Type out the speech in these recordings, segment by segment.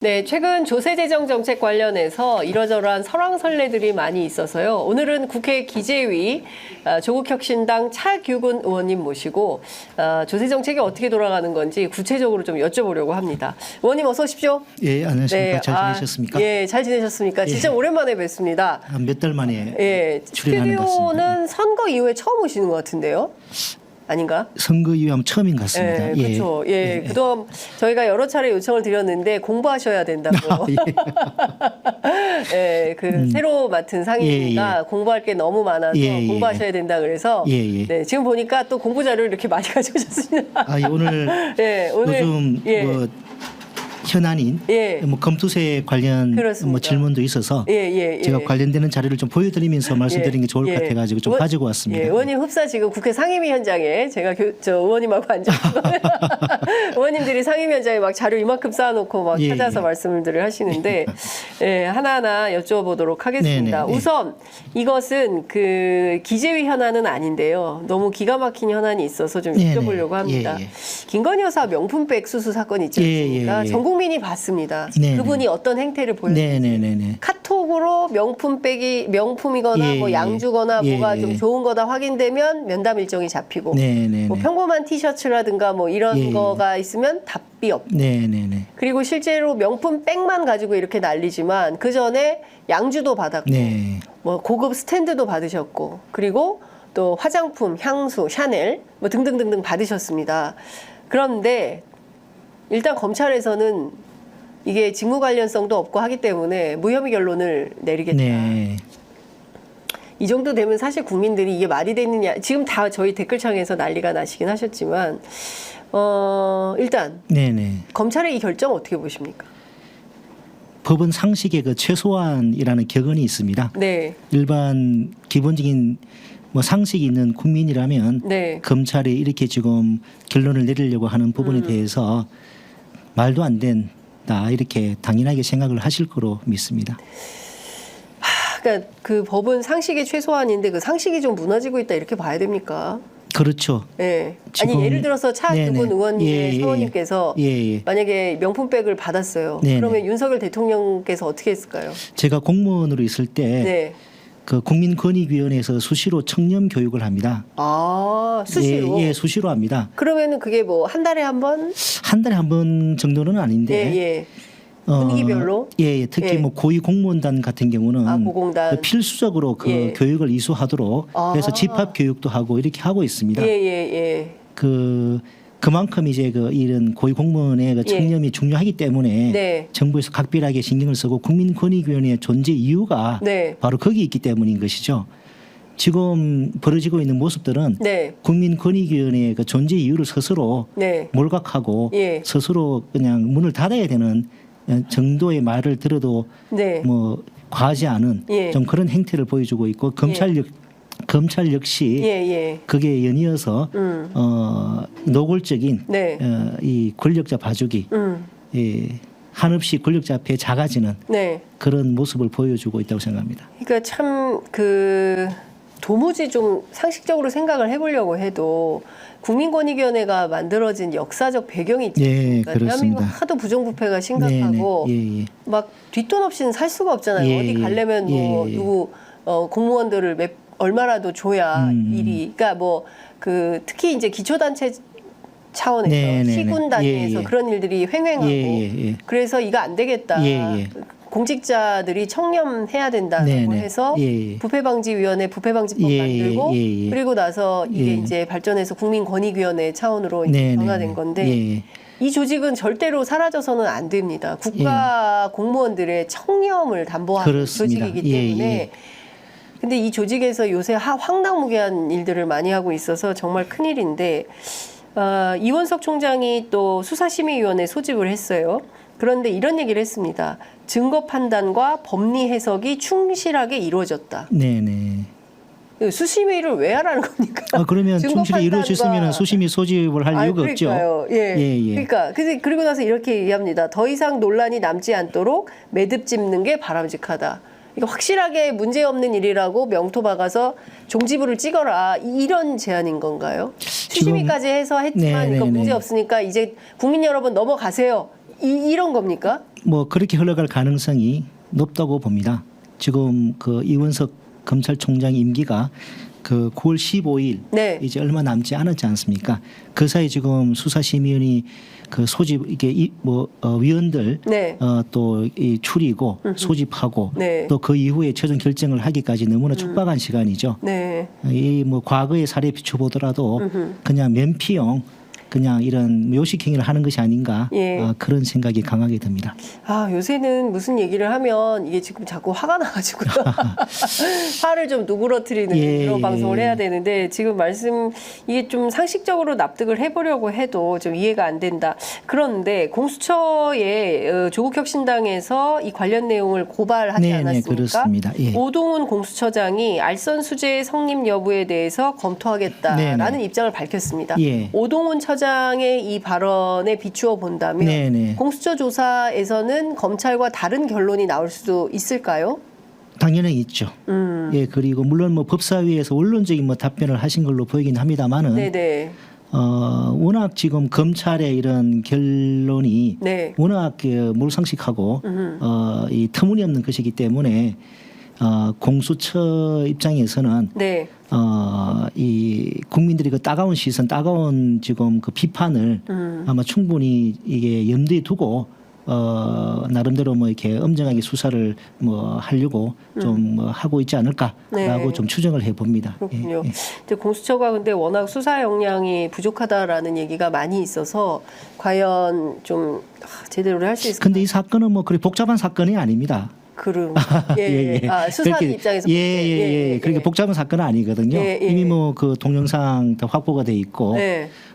네, 최근 조세재정 정책 관련해서 이러저러한 설왕설래들이 많이 있어서요. 오늘은 국회 기재위 조국혁신당 차규근 의원님 모시고 조세 정책이 어떻게 돌아가는 건지 구체적으로 좀 여쭤보려고 합니다. 의원님 어서 오십시오. 예, 안녕하십니까. 네, 잘 지내셨습니까? 예, 잘 지내셨습니까? 진짜 예. 오랜만에 뵙습니다. 몇 달 만에 예, 출연하는 것 같습니다. 스튜디오는 선거 이후에 처음 오시는 것 같은데요. 아닌가? 선거 이후하면 처음인 것 같습니다. 예, 그렇죠. 예, 그동안 저희가 여러 차례 요청을 드렸는데 공부하셔야 된다고. 예, 새로 맡은 상임위가 공부할 게 너무 많아서 공부하셔야 된다 그래서 네, 지금 보니까 또 공부 자료를 이렇게 많이 가져오셨습니다. 오늘 예, 오늘 요즘 뭐 현안인 뭐 검투세 관련 뭐 질문도 있어서 제가 관련되는 자료를 좀 보여드리면서 말씀드리는 게 좋을 것 같아가지고 좀 가지고 왔습니다. 예, 의원님 흡사 지금 국회 상임위 현장에 제가 저 의원님하고 앉아있고 의원님들이 상임위 현장에 막 자료 이만큼 쌓아놓고 막 찾아서 말씀들을 하시는데 하나하나 여쭤보도록 하겠습니다. 우선 이것은 기재위 현안은 아닌데요. 너무 기가 막힌 현안이 있어서 좀 여쭤보려고 합니다. 김건희 여사 명품백 수수 사건 있지 않습니까? 전 국민이 봤습니다. 그분이 어떤 행태를 보였는지 카톡으로 명품이거나 뭐 양주거나 뭐가 좀 좋은 거다 확인되면 면담 일정이 잡히고 뭐 평범한 티셔츠라든가 뭐 이런 거가 있으면 답이 없고 그리고 실제로 명품백만 가지고 이렇게 난리지만 그 전에 양주도 받았고 뭐 고급 스탠드도 받으셨고 그리고 또 화장품, 향수, 샤넬 뭐 등등등등 받으셨습니다. 그런데 일단 검찰에서는 이게 직무 관련성도 없고 하기 때문에 무혐의 결론을 내리겠다. 이 정도 되면 사실 국민들이 이게 말이 되느냐. 지금 다 저희 댓글창에서 난리가 나시긴 하셨지만 일단 검찰의 이 결정 어떻게 보십니까? 법은 상식의 그 최소한이라는 격언이 있습니다. 일반 기본적인 뭐 상식이 있는 국민이라면 검찰이 이렇게 지금 결론을 내리려고 하는 부분에 대해서 말도 안 된다 이렇게 당연하게 생각을 하실 거로 믿습니다. 그러니까 그 법은 상식의 최소한인데 그 상식이 좀 무너지고 있다 이렇게 봐야 됩니까? 그렇죠. 아니 예를 들어서 차규근 의원님의 사모님께서 만약에 명품백을 받았어요. 그러면 윤석열 대통령께서 어떻게 했을까요? 제가 공무원으로 있을 때 그 국민권익위원회에서 수시로 청렴 교육을 합니다. 아, 수시로? 수시로 합니다. 그러면은 그게 뭐 한 달에 한 번? 한 달에 한 번 정도는 아닌데. 분위기별로? 특히 뭐 고위 공무원단 같은 경우는 고공단. 필수적으로 그 교육을 이수하도록 그래서 집합 교육도 하고 이렇게 하고 있습니다. 그만큼 이제 이런 고위 공무원의 그 청렴이 중요하기 때문에 정부에서 각별하게 신경을 쓰고 국민권익위원회의 존재 이유가 바로 거기 있기 때문인 것이죠. 지금 벌어지고 있는 모습들은 국민권익위원회의 그 존재 이유를 스스로 몰각하고 스스로 그냥 문을 닫아야 되는 정도의 말을 들어도 뭐 과하지 않은 좀 그런 행태를 보여주고 있고 검찰 역시 그게 연이어서 노골적인 이 권력자 봐주기 한없이 권력자 앞에 작아지는 그런 모습을 보여주고 있다고 생각합니다. 그러니까 참 도무지 좀 상식적으로 생각을 해보려고 해도 국민권익위원회가 만들어진 역사적 배경이 있잖아요. 대한민국 하도 부정부패가 심각하고 막 뒷돈 없이는 살 수가 없잖아요. 어디 가려면 뭐 누구 공무원들을 얼마라도 줘야 일이. 그러니까 뭐 특히 이제 기초단체 차원에서 시군 단위에서 그런 일들이 횡행하고 그래서 이거 안 되겠다. 공직자들이 청렴해야 된다고 해서 부패방지위원회 부패방지법 만들고 그리고 나서 이게 이제 발전해서 국민권익위원회 차원으로 이제 변화된 건데 이 조직은 절대로 사라져서는 안 됩니다. 국가 공무원들의 청렴을 담보하는 조직이기 때문에 근데 이 조직에서 요새 황당무계한 일들을 많이 하고 있어서 정말 큰일인데 이원석 총장이 또 수사심의위원회 소집을 했어요. 그런데 이런 얘기를 했습니다. 증거 판단과 법리 해석이 충실하게 이루어졌다. 수심위를 왜 하라는 겁니까? 그러면 충실히 이루어졌으면 수심위 소집을 할 이유가 없죠. 그러니까 그리고 나서 이렇게 얘기합니다. 더 이상 논란이 남지 않도록 매듭 짚는 게 바람직하다. 그러니까 확실하게 문제없는 일이라고 명토 박아서 종지부를 찍어라 이런 제안인 건가요? 수심위까지 해서 했지만 이거 문제 없으니까 이제 국민 여러분 넘어가세요. 이런 겁니까? 뭐 그렇게 흘러갈 가능성이 높다고 봅니다. 지금 그 이원석 검찰총장 임기가 그 9월 15일 네. 이제 얼마 남지 않았지 않습니까? 그 사이 지금 수사심의위원회 그 소집 이게 위원들 네. 또 이 추리고 소집하고 네. 또 그 이후에 최종 결정을 하기까지 너무나 촉박한 시간이죠. 네. 이 뭐 과거의 사례 비춰보더라도 그냥 면피용 그냥 이런 묘식 행위를 하는 것이 아닌가 예. 그런 생각이 강하게 듭니다. 아, 요새는 무슨 얘기를 하면 이게 지금 자꾸 화가 나가지고요. 화를 좀 누그러뜨리는 예, 그런 방송을 예. 해야 되는데 지금 말씀 이게 좀 상식적으로 납득을 해보려고 해도 좀 이해가 안 된다. 그런데 공수처에 조국혁신당에서 이 관련 내용을 고발하지 네, 않았습니까? 네, 그렇습니다. 예. 오동훈 공수처장이 알선 수재의 성립 여부에 대해서 검토하겠다라는 네, 네. 입장을 밝혔습니다. 예. 오동훈 처장의 이 발언에 비추어 본다면 네, 네. 공수처 조사에서는 검찰과 다른 결론이 나올 수도 있을까요? 당연히 있죠. 예, 그리고 물론 뭐 법사위에서 원론적인 뭐 답변을 하신 걸로 보이긴 합니다만은 네네. 워낙 지금 검찰의 이런 결론이 네. 워낙 몰상식하고 이 터무니없는 것이기 때문에 공수처 입장에서는 네. 이 국민들이 그 따가운 시선, 따가운 지금 그 비판을 아마 충분히 이게 염두에 두고 나름대로 뭐 이렇게 엄정하게 수사를 뭐 하려고 좀 뭐 하고 있지 않을까라고 네. 좀 추정을 해 봅니다. 그렇군요. 근데 공수처가 근데 워낙 수사 역량이 부족하다라는 얘기가 많이 있어서 과연 좀 제대로 할 수 있을까? 근데 이 사건은 뭐 그리 복잡한 사건이 아닙니다. 그럼 예. 아, 수사 입장에서 그렇게 복잡한 사건은 아니거든요. 이미 뭐 그 동영상 다 확보가 돼 있고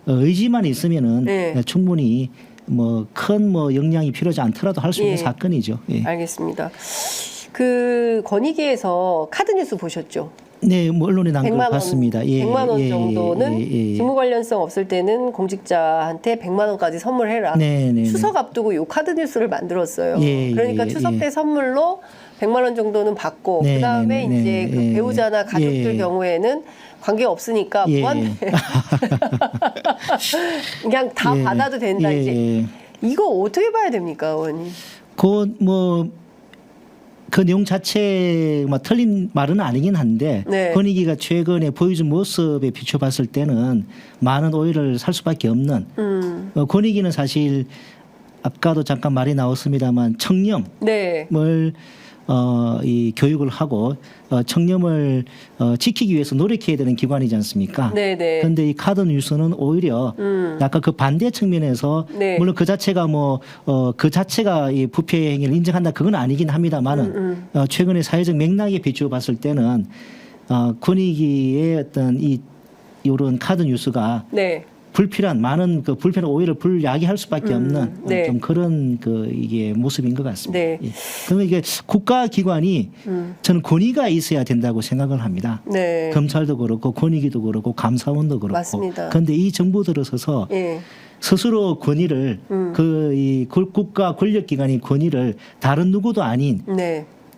의지만 있으면은 충분히 뭐 큰 뭐 역량이 필요하지 않더라도 할 수 있는 사건이죠. 예. 알겠습니다. 그 권익위에서 카드뉴스 보셨죠? 네, 뭐 언론에 난 걸 봤습니다. 100만 원 정도는 직무 관련성 없을 때는 공직자한테 100만 원까지 선물해라. 추석 앞두고 요 카드뉴스를 만들었어요. 그러니까 추석 때 선물로 100만 원 정도는 받고 그다음에 이제 그 배우자나 가족들 경우에는 관계 없으니까 무한대 그냥 다 받아도 된다 이제. 이거 어떻게 봐야 됩니까, 의원님? 그 내용 자체 뭐 틀린 말은 아니긴 한데 권익위가 최근에 보여준 모습에 비춰봤을 때는 많은 오해를 살 수밖에 없는 권익위는 사실 아까도 잠깐 말이 나왔습니다만 청렴을 이 교육을 하고 청렴을 지키기 위해서 노력해야 되는 기관이지 않습니까? 그런데 이 카드뉴스는 오히려 약간 그 반대 측면에서 물론 그 자체가 그 자체가 이 부패 행위를 인정한다 그건 아니긴 합니다만은 최근에 사회적 맥락에 비추어 봤을 때는 권익위의 어떤 이런 카드뉴스가 불필요한 많은 그 불필요한 오해를 불야기할 수밖에 없는 좀 그런 그 이게 모습인 것 같습니다. 그러면 이게 국가기관이 저는 권위가 있어야 된다고 생각을 합니다. 검찰도 그렇고 권익위도 그렇고 감사원도 그렇고. 맞습니다. 그런데 이 정부 들어서서 스스로 권위를 이 국가 권력기관의 권위를 다른 누구도 아닌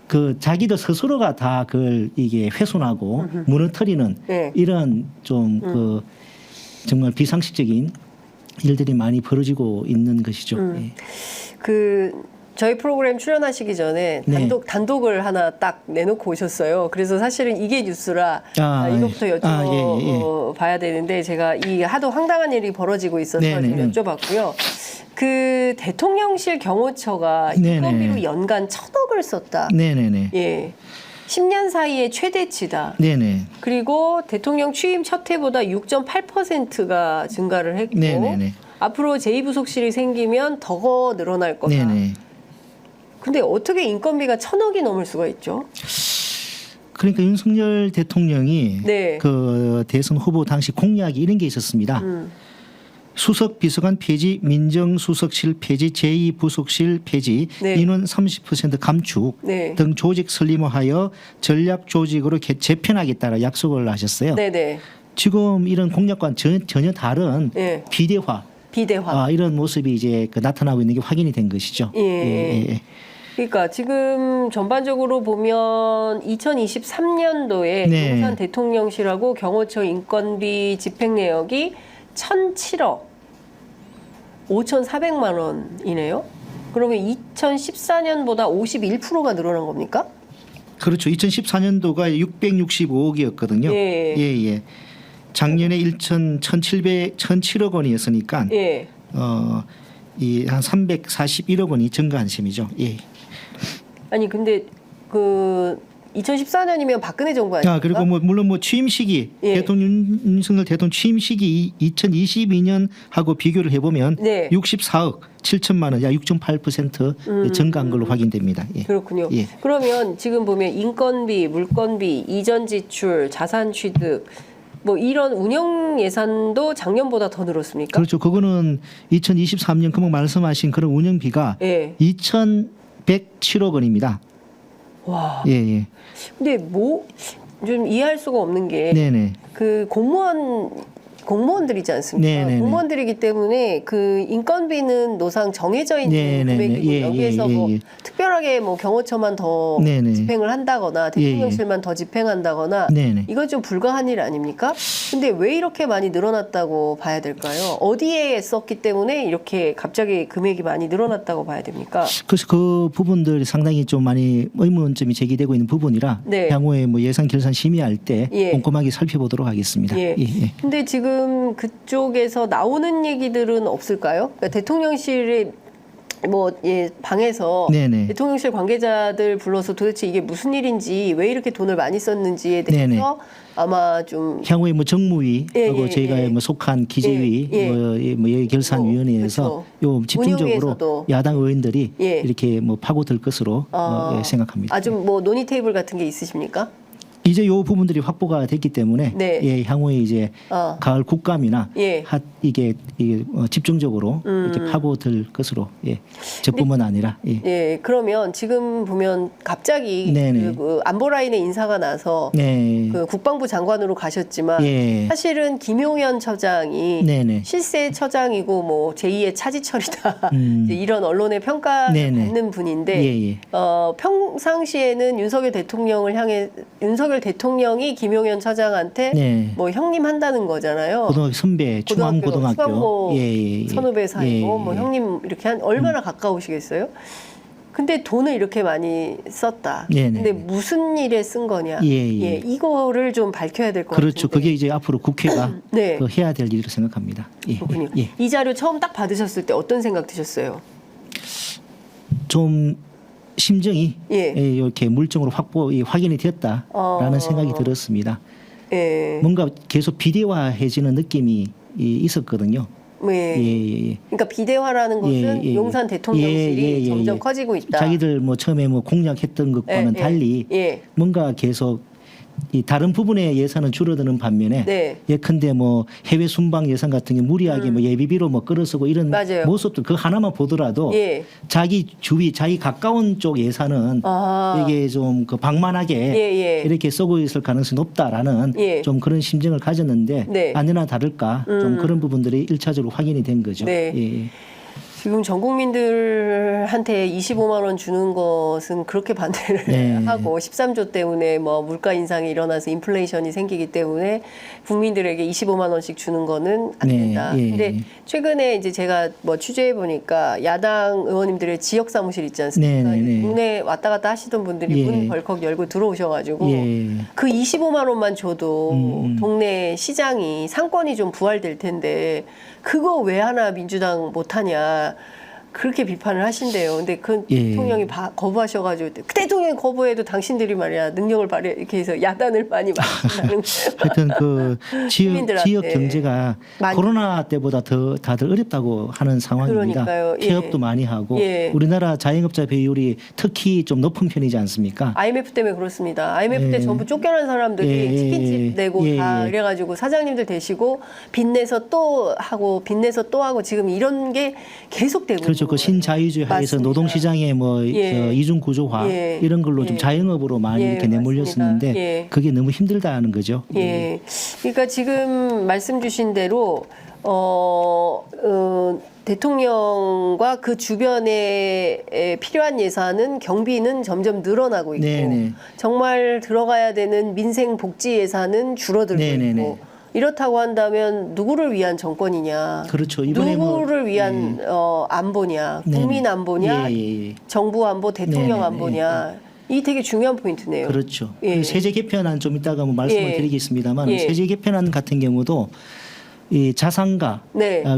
그 자기들 스스로가 다 그걸 이게 훼손하고 무너뜨리는 이런 좀 그 정말 비상식적인 일들이 많이 벌어지고 있는 것이죠. 그 저희 프로그램 출연하시기 전에 단독을 하나 딱 내놓고 오셨어요. 그래서 사실은 이게 뉴스라 이것부터 여쭤봐야 되는데 제가 이 하도 황당한 일이 벌어지고 있어서 좀 여쭤봤고요. 그 대통령실 경호처가 인건비로 연간 1,000억을 썼다. 예. 10년 사이에 최대치다. 그리고 대통령 취임 첫 해보다 6.8%가 증가를 했고 앞으로 제2부속실이 생기면 더 늘어날 거다. 근데 어떻게 인건비가 1,000억이 넘을 수가 있죠? 그러니까 윤석열 대통령이 그 대선 후보 당시 공약이 이런 게 있었습니다. 수석 비서관 폐지, 민정수석실 폐지, 제2부속실 폐지, 인원 30% 감축 등 조직 슬림화하여 전략 조직으로 재편하겠다라 약속을 하셨어요. 지금 이런 공약과는 전혀 다른 비대화 이런 모습이 이제 나타나고 있는 게 확인이 된 것이죠. 그러니까 지금 전반적으로 보면 2023년도에 용산 대통령실하고 경호처 인건비 집행 내역이 1,007억 5,400만 원이네요. 그러면 2014년보다 51%가 늘어난 겁니까? 그렇죠. 2014년도가 665억이었거든요. 예. 예, 예. 작년에 1,700억 원이었으니까 예. 이 한 341억 원이 증가한 셈이죠. 예. 아니 근데 그 2014년이면 박근혜 정부 아닙니까? 그리고 뭐 물론 뭐 취임 시기 예. 대통령 윤석열 대통령 취임 시기 2022년하고 비교를 해보면 네. 64억 7천만 원, 약 6.8% 증가한 걸로 확인됩니다. 예. 그렇군요. 예. 그러면 지금 보면 인건비, 물건비, 이전 지출, 자산 취득 뭐 이런 운영 예산도 작년보다 더 늘었습니까? 그렇죠. 그거는 2023년 금방 말씀하신 그런 운영비가 예. 2,107억 원입니다. 와. 예, 예. 근데 뭐 좀 이해할 수가 없는 게 네네. 그 공무원들이지 않습니까? 네네네. 공무원들이기 때문에 그 인건비는 노상 정해져 있는 네네네. 금액이고 예, 여기에서 예, 뭐 예. 특별하게 뭐 경호처만 더 네네. 집행을 한다거나 대통령실만 더 집행한다거나 네네. 이건 좀 불가한 일 아닙니까? 근데 왜 이렇게 많이 늘어났다고 봐야 될까요? 어디에 썼기 때문에 이렇게 갑자기 금액이 많이 늘어났다고 봐야 됩니까? 그래서 그 부분들이 상당히 좀 많이 의문점이 제기되고 있는 부분이라 네. 향후에 뭐 예산 결산 심의할 때 예. 꼼꼼하게 살펴보도록 하겠습니다. 예. 예, 예. 근데 지금 그쪽에서 나오는 얘기들은 없을까요? 그러니까 대통령실의 방에서 네네. 대통령실 관계자들 불러서 도대체 이게 무슨 일인지 왜 이렇게 돈을 많이 썼는지에 대해서 네네. 아마 좀 향후에 뭐 정무위하고 예, 저희가 예. 뭐 속한 기재위 예, 예. 뭐 결산위원회에서 요 집중적으로 운영위에서도. 야당 의원들이 예. 이렇게 뭐 파고들 것으로 예, 생각합니다. 좀 뭐 논의 테이블 같은 게 있으십니까? 이제 요 부분들이 확보가 됐기 때문에 네. 예, 향후에 이제 가을 국감이나 예. 이게 집중적으로 이렇게 파고들 것으로 예, 저뿐만 아니라 예. 예, 그러면 지금 보면 갑자기 네네. 그 안보라인의 인사가 나서 네. 그 국방부 장관으로 가셨지만 예. 사실은 김용현 처장이 네네. 실세 처장이고 뭐 제2의 차지철이다 이제 이런 언론의 평가를 네네. 받는 분인데 예, 예. 평상시에는 윤석열 대통령이 김용현 처장한테 네. 뭐 형님 한다는 거잖아요. 고등학교 선배 중앙고등학교 수강고 예, 예. 선후배 사이고 예, 뭐 예. 형님 이렇게 한 얼마나 가까우시겠어요? 근데 돈을 이렇게 많이 썼다. 네네. 근데 무슨 일에 쓴 거냐? 예, 예. 이거를 좀 밝혀야 될 것 그렇죠. 같은데. 그게 이제 앞으로 국회가 네. 그 해야 될 일이라고 생각합니다. 예, 그렇군요. 예. 이 자료 처음 딱 받으셨을 때 어떤 생각 드셨어요? 좀 심정이 예. 이렇게 물증으로 확인이 되었다라는 생각이 들었습니다. 예. 뭔가 계속 비대화해지는 느낌이 있었거든요. 네. 예. 그러니까 비대화라는 것은 예. 용산 대통령실이 점점 커지고 있다. 자기들 뭐 처음에 뭐 공약했던 것과는 달리 뭔가 계속 이 다른 부분의 예산은 줄어드는 반면에 네. 예컨대 뭐 해외 순방 예산 같은 게 무리하게 뭐 예비비로 뭐 끌어쓰고 이런 맞아요. 모습들 그 하나만 보더라도 예. 자기 주위 자기 가까운 쪽 예산은 이게 좀 그 방만하게 이렇게 쓰고 있을 가능성이 높다라는 좀 그런 심정을 가졌는데 네. 아니나 다를까 좀 그런 부분들이 일차적으로 확인이 된 거죠. 네. 예. 지금 전 국민들한테 25만 원 주는 것은 그렇게 반대를 네. 하고 13조 때문에 뭐 물가 인상이 일어나서 인플레이션이 생기기 때문에 국민들에게 25만 원씩 주는 거는 안 네. 된다. 예. 근데 최근에 이제 제가 뭐 취재해 보니까 야당 의원님들의 지역 사무실 있지 않습니까? 네. 국내 왔다 갔다 하시던 분들이 예. 문 벌컥 열고 들어오셔가지고 예. 그 25만 원만 줘도 동네 시장이 상권이 좀 부활될 텐데 그거 왜 하나 민주당 못하냐 그렇게 비판을 하신대요. 근데 그 대통령이 거부하셔가지고 그 대통령이 거부해도 당신들이 말이야 능력을 발휘 이렇게 해서 야단을 많이 맞는다는 하여튼 그 지역 경제가 많이. 코로나 때보다 더 다들 어렵다고 하는 상황입니다. 그러니까요. 폐업도 많이 하고 우리나라 자영업자 배율이 특히 좀 높은 편이지 않습니까? IMF 때문에 그렇습니다. IMF 때 전부 쫓겨난 사람들이 치킨집 내고 다 이래가지고 사장님들 되시고 빚내서 또 하고 지금 이런 게 계속되고 그렇죠. 그 신자유주의 하에서 노동시장의 뭐 이중 구조화 이런 걸로 좀 자영업으로 많이 이렇게 내몰렸었는데 그게 너무 힘들다는 거죠. 그러니까 지금 말씀 주신 대로 대통령과 그 주변에 필요한 예산은 경비는 점점 늘어나고 있고 정말 들어가야 되는 민생 복지 예산은 줄어들고 있고 이렇다고 한다면 누구를 위한 정권이냐? 그렇죠. 이번에 누구를 위한 안보냐? 국민 안보냐? 정부 안보, 대통령 안보냐? 이 되게 중요한 포인트네요. 그렇죠. 그 세제 개편안 좀 이따가 뭐 말씀을 드리겠습니다만 세제 개편안 같은 경우도 이 자산가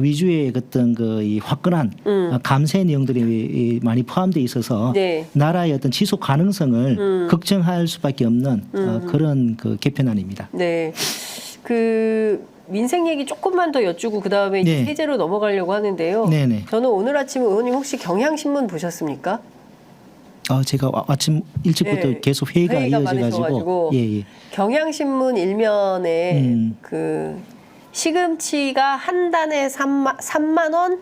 위주의 어떤 이 화끈한 감세 내용들이 많이 포함되어 있어서 나라의 어떤 지속 가능성을 걱정할 수밖에 없는 그런 그 개편안입니다. 네. 그 민생 얘기 조금만 더 여쭈고 그 다음에 세제로 넘어가려고 하는데요. 저는 오늘 아침에 의원님 혹시 경향신문 보셨습니까? 제가 아침 일찍부터 계속 회의가 이어져가지고 경향신문 일면에 그 시금치가 한 단에 3만 원?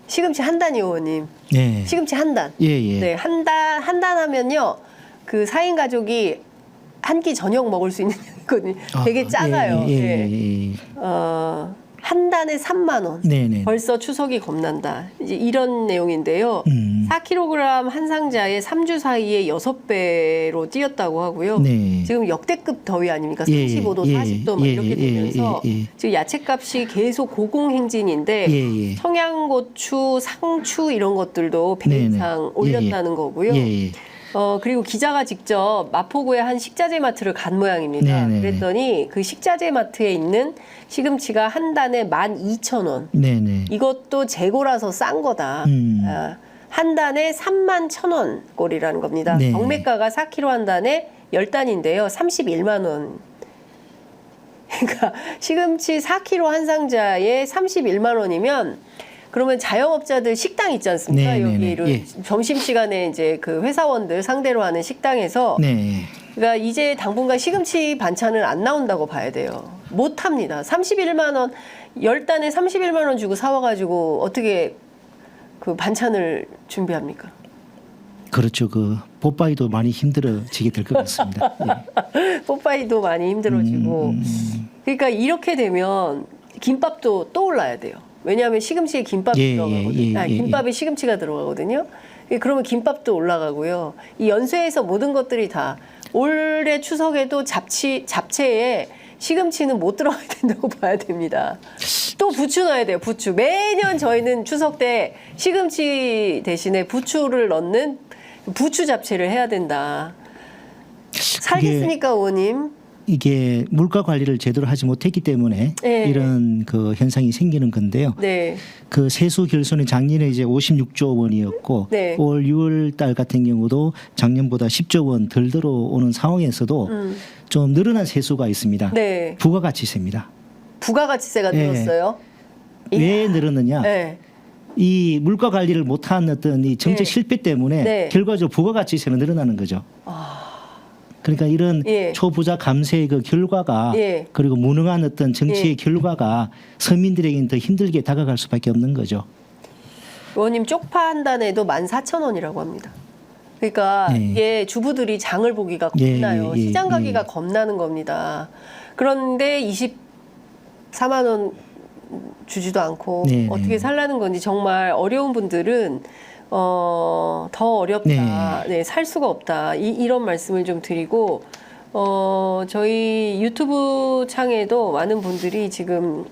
시금치 한 단이요, 의원님. 시금치 한 단. 네, 한 단 하면요. 그 4인 가족이 한 끼 저녁 먹을 수 있는 거거든요. 되게 작아요. 한 단에 3만 원. 벌써 추석이 겁난다. 이제 이런 내용인데요. 4kg 한 상자에 3주 사이에 6배로 뛰었다고 하고요. 지금 역대급 더위 아닙니까? 35도, 40도 막 이렇게 되면서 지금 야채값이 계속 고공행진인데 청양고추, 상추 이런 것들도 배 이상 올렸다는 거고요. 그리고 기자가 직접 마포구의 한 식자재 마트를 간 모양입니다. 그랬더니 그 식자재 마트에 있는 시금치가 한 단에 12,000원. 이것도 재고라서 싼 거다. 한 단에 31,000원 꼴이라는 겁니다. 경매가가 4kg 한 단에 10단인데요. 31만 원. 그러니까 시금치 4kg 한 상자에 31만 원이면 그러면 자영업자들 식당 있지 않습니까? 여기 점심시간에 이제 그 회사원들 상대로 하는 식당에서 그러니까 이제 당분간 시금치 반찬은 안 나온다고 봐야 돼요. 못 합니다. 31만 원, 10단에 31만 원 주고 사와가지고 어떻게 그 반찬을 준비합니까? 그렇죠. 그 뽀빠이도 많이 힘들어지게 될 것 같습니다. 뽀빠이도 많이 힘들어지고. 그러니까 이렇게 되면 김밥도 또 올라야 돼요. 왜냐하면 시금치에 김밥이 들어가거든요. 김밥에 시금치가 들어가거든요. 그러면 김밥도 올라가고요. 이 연쇄해서 모든 것들이 다 올해 추석에도 잡채에 시금치는 못 들어가야 된다고 봐야 됩니다. 또 부추 넣어야 돼요. 부추. 매년 저희는 추석 때 시금치 대신에 부추를 넣는 부추 잡채를 해야 된다. 살겠습니까, 의원님? 이게 물가 관리를 제대로 하지 못했기 때문에 이런 그 현상이 생기는 건데요. 그 세수 결손이 작년에 이제 56조 원이었고 올 6월 달 같은 경우도 작년보다 10조 원 덜 들어오는 상황에서도 좀 늘어난 세수가 있습니다. 부가가치세입니다. 부가가치세가 늘었어요? 왜 늘었느냐? 이 물가 관리를 못한 어떤 이 정책 실패 때문에 결과적으로 부가가치세는 늘어나는 거죠. 그러니까 이런 초부자 감세의 그 결과가 그리고 무능한 어떤 정치의 결과가 서민들에게는 더 힘들게 다가갈 수밖에 없는 거죠. 의원님 쪽파 한 단에도 14,000원이라고 합니다. 그러니까 이게 주부들이 장을 보기가 겁나요. 시장 가기가 겁나는 겁니다. 그런데 24만 원 주지도 않고 어떻게 살라는 건지 정말 어려운 분들은 더 어렵다. 살 수가 없다. 이런 말씀을 좀 드리고 저희 유튜브 창에도 많은 분들이 지금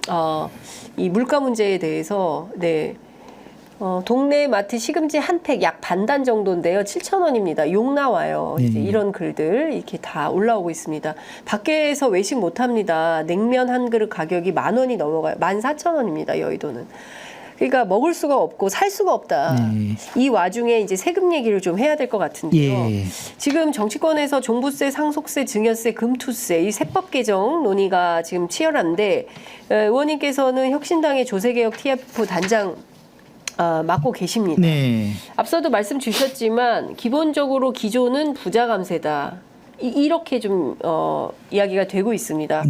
이 물가 문제에 대해서 동네 마트 시금치 한 팩 약 반단 정도인데요. 7,000원입니다. 욕 나와요. 이제 이런 글들 이렇게 다 올라오고 있습니다. 밖에서 외식 못 합니다. 냉면 한 그릇 가격이 10,000원이 넘어가요. 14,000원입니다. 여의도는. 그러니까 먹을 수가 없고 살 수가 없다. 이 와중에 이제 세금 얘기를 좀 해야 될 것 같은데요. 지금 정치권에서 종부세, 상속세, 증여세, 금투세 이 세법 개정 논의가 지금 치열한데 의원님께서는 혁신당의 조세개혁 TF 단장 맡고 계십니다. 앞서도 말씀 주셨지만 기본적으로 기조는 부자 감세다. 이렇게 좀 이야기가 되고 있습니다.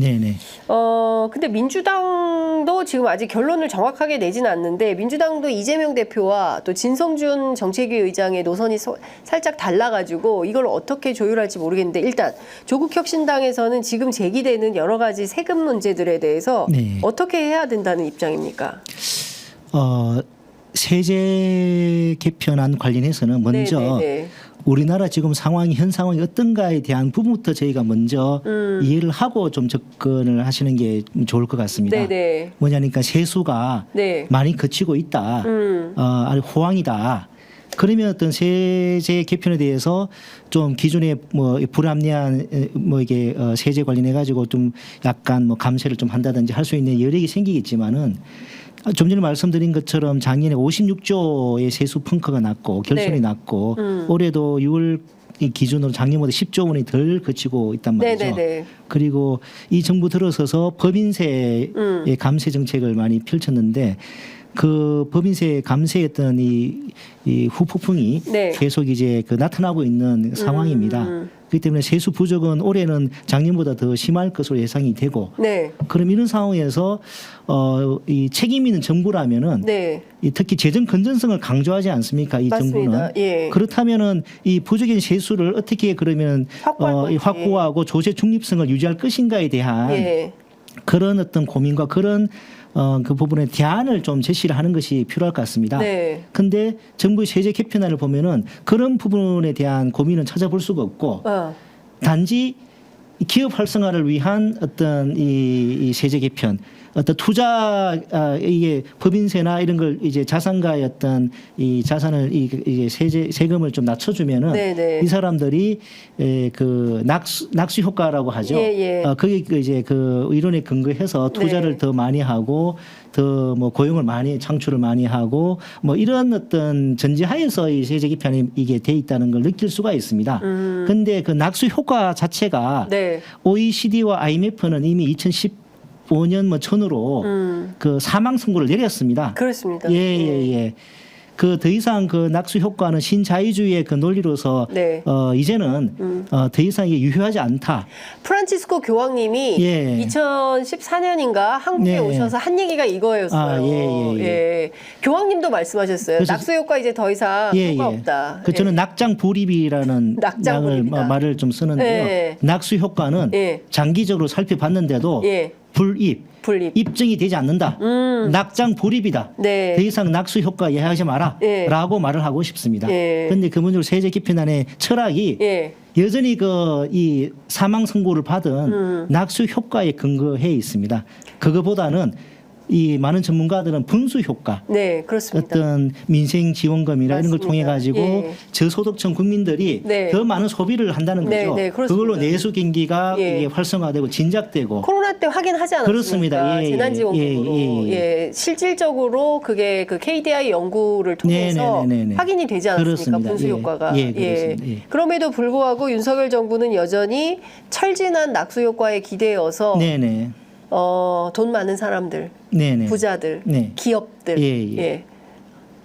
근데 민주당도 지금 아직 결론을 정확하게 내지는 않는데 민주당도 이재명 대표와 또 진성준 정책위 의장의 노선이 살짝 달라가지고 이걸 어떻게 조율할지 모르겠는데 일단 조국혁신당에서는 지금 제기되는 여러 가지 세금 문제들에 대해서 어떻게 해야 된다는 입장입니까? 세제 개편안 관련해서는 먼저 네네네. 우리나라 지금 상황이 현 상황이 어떤가에 대한 부분부터 저희가 먼저 이해를 하고 좀 접근을 하시는 게 좋을 것 같습니다. 네네. 뭐냐니까 세수가 네. 많이 거치고 있다. 아주 호황이다. 그러면 어떤 세제 개편에 대해서 좀 기존에 뭐 불합리한 뭐 이게 세제 관련해 가지고 좀 약간 뭐 감세를 좀 한다든지 할 수 있는 여력이 생기겠지만은 좀 전에 말씀드린 것처럼 작년에 56조의 세수 펑크가 났고 결손이 네. 났고 올해도 6월 기준으로 작년보다 10조 원이 덜 거치고 있단 말이죠. 네네네. 그리고 이 정부 들어서서 법인세의 감세 정책을 많이 펼쳤는데 그 법인세 감세했던 이 후폭풍이 네. 계속 이제 그 나타나고 있는 상황입니다. 그렇기 때문에 세수 부족은 올해는 작년보다 더 심할 것으로 예상이 되고 네. 그럼 이런 상황에서 이 책임 있는 정부라면은 네. 이 특히 재정 건전성을 강조하지 않습니까? 이 맞습니다. 정부는 예. 그렇다면은 이 부족인 세수를 어떻게 그러면 확보할 건지. 확보하고 조세 중립성을 유지할 것인가에 대한 예. 그런 어떤 고민과 그런 그 부분에 대안을 좀 제시를 하는 것이 필요할 것 같습니다. 네. 근데 정부의 세제 개편안을 보면은 그런 부분에 대한 고민은 찾아볼 수가 없고 단지 기업 활성화를 위한 어떤 이 세제 개편, 어떤 투자 이게 법인세나 이런 걸 이제 자산가의 어떤 이 자산을 이게 세금을 좀 낮춰주면은 네네. 이 사람들이 그 낙수 효과라고 하죠. 예, 예. 그게 이제 그 이론에 근거해서 투자를 네. 더 많이 하고 더 뭐 고용을 많이 창출을 많이 하고 뭐 이런 어떤 전제하에서 이 세제 개편이 이게 돼 있다는 걸 느낄 수가 있습니다. 근데 그 낙수 효과 자체가 네. OECD와 IMF는 이미 2015년 뭐 전후로 그 사망 선고를 내렸습니다. 그렇습니다. 예. 그 더 이상 그 낙수 효과는 신자유주의의 그 논리로서 네. 이제는 더 이상 이게 유효하지 않다. 프란치스코 교황님이 예. 2014년인가 한국에 네. 오셔서 한 얘기가 이거였어요. 예. 교황님도 말씀하셨어요. 그래서 낙수 효과 이제 더 이상 효과 없다. 그 저는 낙장 불입이라는 낙장불입이다. 말을 좀 쓰는데요. 예. 낙수 효과는 예. 장기적으로 살펴봤는데도 예. 불입, 입증이 되지 않는다. 낙장 불입이다. 네. 더 이상 낙수 효과 예하지 마라. 예. 라고 말을 하고 싶습니다. 예. 그런데 그분들 세제 개편안의 철학이 예. 여전히 그 이 사망 선고를 받은 낙수 효과에 근거해 있습니다. 그거보다는 이 많은 전문가들은 분수 효과, 네, 그렇습니다. 어떤 민생 지원금이나 이런 걸 맞습니다. 통해 가지고 예. 저소득층 국민들이 네. 더 많은 소비를 한다는 네, 거죠. 네, 그렇습니다. 그걸로 내수 경기가 예. 이게 활성화되고 진작되고 코로나 때 확인하지 않았습니까? 그렇습니다. 예, 재난지원금으로. 예. 실질적으로 그게 그 KDI 연구를 통해서 네네네네. 확인이 되지 않았습니까? 그렇습니다. 분수 예. 효과가. 예, 그렇습니다. 예. 그럼에도 불구하고 윤석열 정부는 여전히 철진한 낙수 효과에 기대어서 네네. 돈 많은 사람들, 네네. 부자들, 네. 기업들, 예.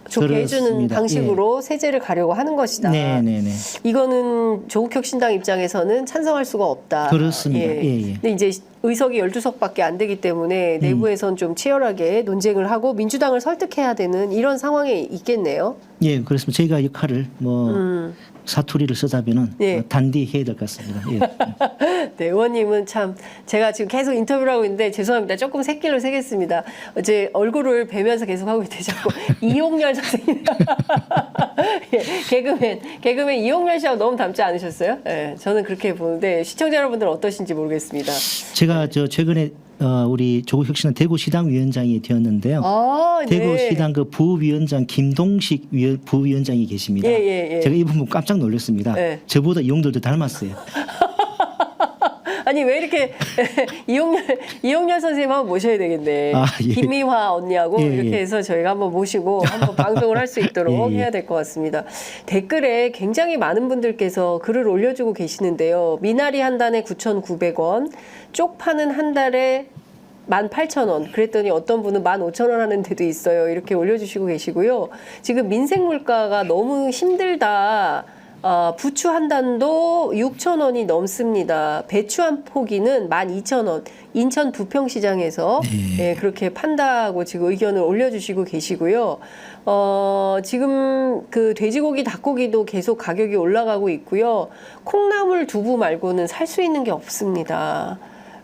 좋게 해주는 그렇습니다. 방식으로 세제를 가려고 하는 것이다. 네네네. 이거는 조국혁신당 입장에서는 찬성할 수가 없다. 그렇습니다. 예. 근데 이제 의석이 12석밖에 안 되기 때문에 내부에선 좀 치열하게 논쟁을 하고 민주당을 설득해야 되는 이런 상황에 있겠네요. 예, 그렇습니다. 저희가 역할을 뭐 사투리를 쓰자면은 예. 단디 해야 될 것 같습니다. 예. 네, 의원님은 참 제가 지금 계속 인터뷰를 하고 있는데 죄송합니다. 조금 새끼를 새겠습니다. 어제 얼굴을 뵈면서 계속 하고 있는데 자꾸 이용렬 선생님. 예, 개그맨 이용렬 씨하고 너무 닮지 않으셨어요? 예, 저는 그렇게 보는데 시청자 여러분들은 어떠신지 모르겠습니다. 제가 최근에 우리 조국혁신은 대구시당 위원장이 되었는데요. 네. 대구시당 그 부위원장 김동식 부위원장이 계십니다. 예. 제가 이 부분 깜짝 놀랐습니다. 예. 저보다 이용들도 닮았어요. 아니 왜 이렇게 이용렬 선생님 한번 모셔야 되겠네. 예. 김미화 언니하고 예. 이렇게 해서 저희가 한번 모시고 한번 방송을 할 수 있도록 예. 해야 될 것 같습니다. 댓글에 굉장히 많은 분들께서 글을 올려주고 계시는데요. 미나리 한 단에 9,900원, 쪽파는 한 달에 18,000원. 그랬더니 어떤 분은 15,000원 하는 데도 있어요. 이렇게 올려주시고 계시고요. 지금 민생 물가가 너무 힘들다. 부추 한 단도 6,000원이 넘습니다. 배추 한 포기는 12,000원. 인천 부평시장에서 예, 그렇게 판다고 지금 의견을 올려주시고 계시고요. 지금 그 돼지고기, 닭고기도 계속 가격이 올라가고 있고요. 콩나물, 두부 말고는 살 수 있는 게 없습니다.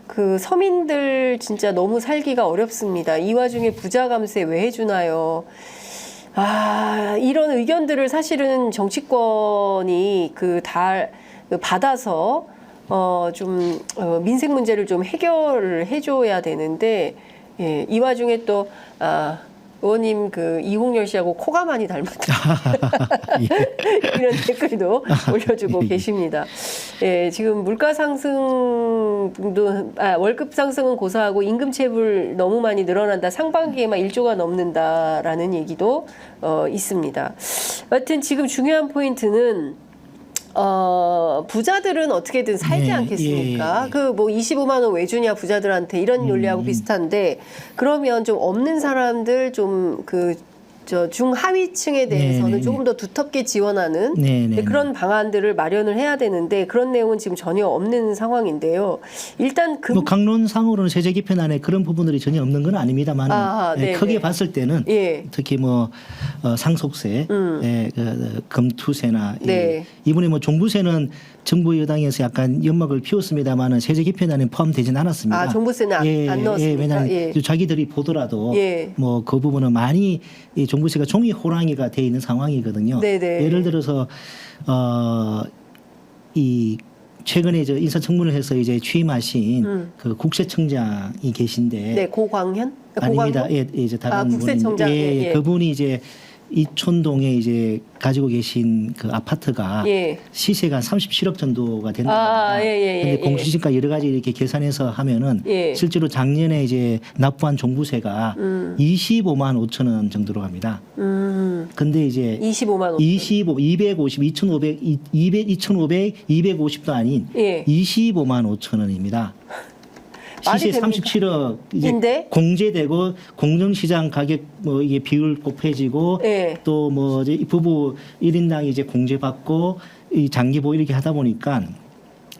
그 서민들 진짜 너무 살기가 어렵습니다. 이 와중에 부자 감세 왜 해주나요? 이런 의견들을 사실은 정치권이 받아서 민생 문제를 좀 해결을 해줘야 되는데, 예, 이 와중에 또 의원님 이홍렬 씨하고 코가 많이 닮았다. 이런 댓글도 올려주고 계십니다. 예, 지금 물가 상승도 월급 상승은 고사하고 임금 체불 너무 많이 늘어난다. 상반기에만 1조가 넘는다라는 얘기도 있습니다. 하여튼 지금 중요한 포인트는 부자들은 어떻게든 살지 않겠습니까? 25만 원 왜 주냐 부자들한테 이런 논리하고 비슷한데, 그러면 좀 없는 사람들 중하위층에 대해서는 조금 더 두텁게 지원하는 그런 방안들을 마련을 해야 되는데, 그런 내용은 지금 전혀 없는 상황인데요. 일단 강론상으로는 세제 개편안에 그런 부분들이 전혀 없는 건 아닙니다만, 크게 봤을 때는 특히 상속세, 금투세나 이번에 종부세는 정부 여당에서 약간 연막을 피웠습니다만은 세제 개편안에 포함되지는 않았습니다. 종부세는 안 넣었습니까? 왜냐하면 자기들이 보더라도 그 부분은 많이 종부세가 종이 호랑이가 돼 있는 상황이거든요. 예를 들어서 최근에 인사청문을 해서 이제 취임하신 국세청장이 계신데, 고광현? 아닙니다. 이제 다른 국세청장. 그분이 이제 이촌동에 이제 가지고 계신 아파트가 시세가 37억 정도가 된다. 근데 공시지가 여러 가지 이렇게 계산해서 하면은 실제로 작년에 이제 납부한 종부세가 25만 5천 원 정도로 갑니다. 근데 이제 25만 5천 250, 2,500, 250도 아닌 25만 5천 원입니다. 시세 37억 이제 공제되고 공정시장 가격 이게 비율 곱해지고 또 부부 1인당 이제 공제받고 이 장기보유 이렇게 하다 보니까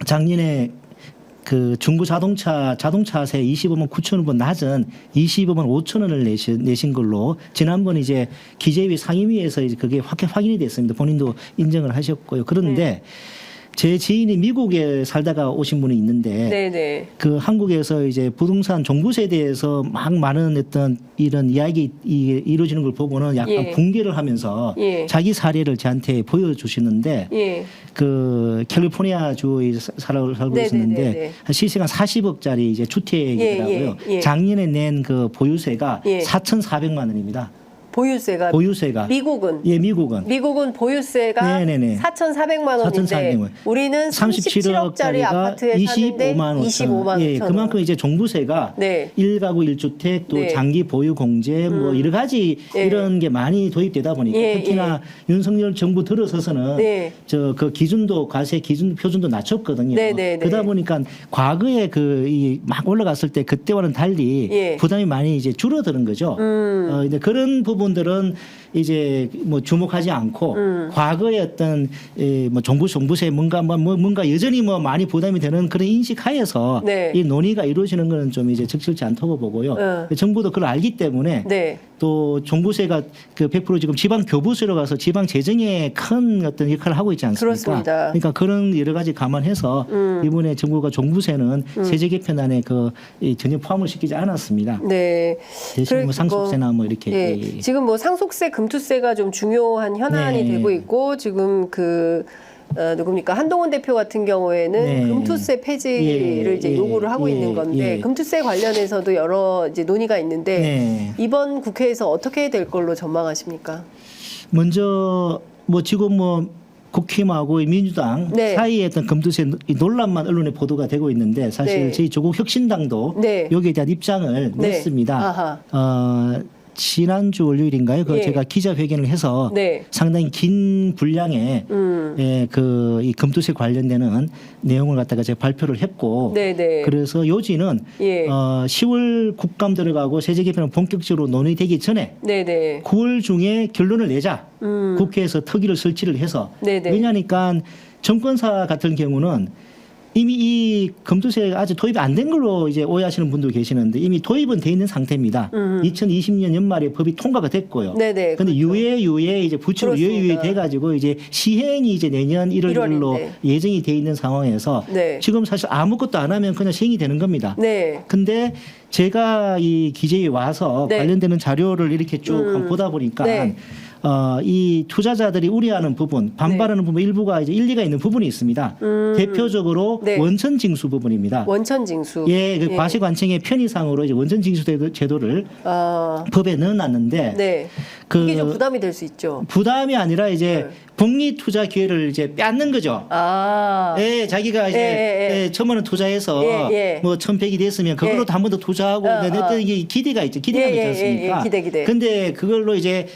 작년에 중고 자동차세 25만 9천 원보다 낮은 25만 5천 원을 내신 걸로 지난번 이제 기재위 상임위에서 이제 그게 확인이 됐습니다. 본인도 인정을 하셨고요. 그런데 제 지인이 미국에 살다가 오신 분이 있는데 한국에서 이제 부동산 종부세에 대해서 막 많은 어떤 이런 이야기 이루어지는 걸 보고는 약간 붕괴를 하면서 자기 사례를 저한테 보여주시는데 캘리포니아 주에 살고 있었는데 시세가 40억짜리 이제 주택이더라고요. 작년에 낸 보유세가 4,400만 원입니다. 보유세가 미국은 미국은 보유세가 4,400만 원인데 우리는 37억짜리 아파트에 사는데 25만 원. 그만큼 이제 종부세가 1가구 1주택 또 장기 보유 공제 여러 가지 이런 게 많이 도입되다 보니까 특히나 윤석열 정부 들어서서는 그 기준도 과세 기준 표준도 낮췄거든요. 그러다 보니까 과거에 막 올라갔을 때 그때와는 달리 부담이 많이 이제 줄어드는 거죠. 근데 그런 부분들은 이제 주목하지 않고 과거의 어떤 종부세 뭔가 여전히 많이 부담이 되는 그런 인식하에서 이 논의가 이루어지는 것은 좀 이제 적절치 않다고 보고요. 정부도 그걸 알기 때문에 또 종부세가 100% 지금 지방 교부세로 가서 지방 재정에 큰 어떤 역할을 하고 있지 않습니까? 그렇습니다. 그러니까 그런 여러 가지 감안해서 이번에 정부가 종부세는 세제 개편안에 전혀 포함을 시키지 않았습니다. 대신 상속세나 이렇게 지금 상속세, 금투세가 좀 중요한 현안이 되고 있고 지금 누굽니까 한동훈 대표 같은 경우에는 금투세 폐지를 이제 요구를 하고 있는 건데 금투세 관련해서도 여러 이제 논의가 있는데 이번 국회에서 어떻게 될 걸로 전망하십니까? 먼저 지금 국힘하고 민주당 사이에 어떤 금투세 논란만 언론에 보도가 되고 있는데 사실 저희 조국 혁신당도 여기에 대한 입장을 냈습니다. 지난주 월요일인가요? 제가 기자회견을 해서 상당히 긴 분량의 이 금투세 관련되는 내용을 갖다가 제가 발표를 했고 그래서 요지는 10월 국감 들어가고 세제 개편은 본격적으로 논의되기 전에 9월 중에 결론을 내자. 국회에서 특위를 설치를 해서 왜냐하니까 정권사 같은 경우는 이미 이 금투세가 아직 도입이 안 된 걸로 이제 오해하시는 분도 계시는데 이미 도입은 돼 있는 상태입니다. 2020년 연말에 법이 통과가 됐고요. 그런데 유예 이제 부처로 유예 돼가지고 이제 시행이 이제 내년 1월로 예정이 돼 있는 상황에서 지금 사실 아무것도 안 하면 그냥 시행이 되는 겁니다. 근데 제가 이 기재에 와서 관련되는 자료를 이렇게 쭉 보다 보니까 이 투자자들이 우려하는 부분, 반발하는 부분 일부가 이제 일리가 있는 부분이 있습니다. 대표적으로 네. 원천 징수 부분입니다. 원천 징수. 예, 그 과세관청의 편의상으로 이제 원천 징수 제도를 법에 넣어놨는데 네. 이게 좀 부담이 될 수 있죠. 부담이 아니라 이제 복리 투자 기회를 이제 빼앗는 거죠. 예, 자기가 이제 천만 원 투자해서 뭐 1,100이 됐으면 그걸로 한 번 더 투자하고 냈더니 이게 기대가 있죠. 기대가 있지 않습니까? 기대. 근데 그걸로 이제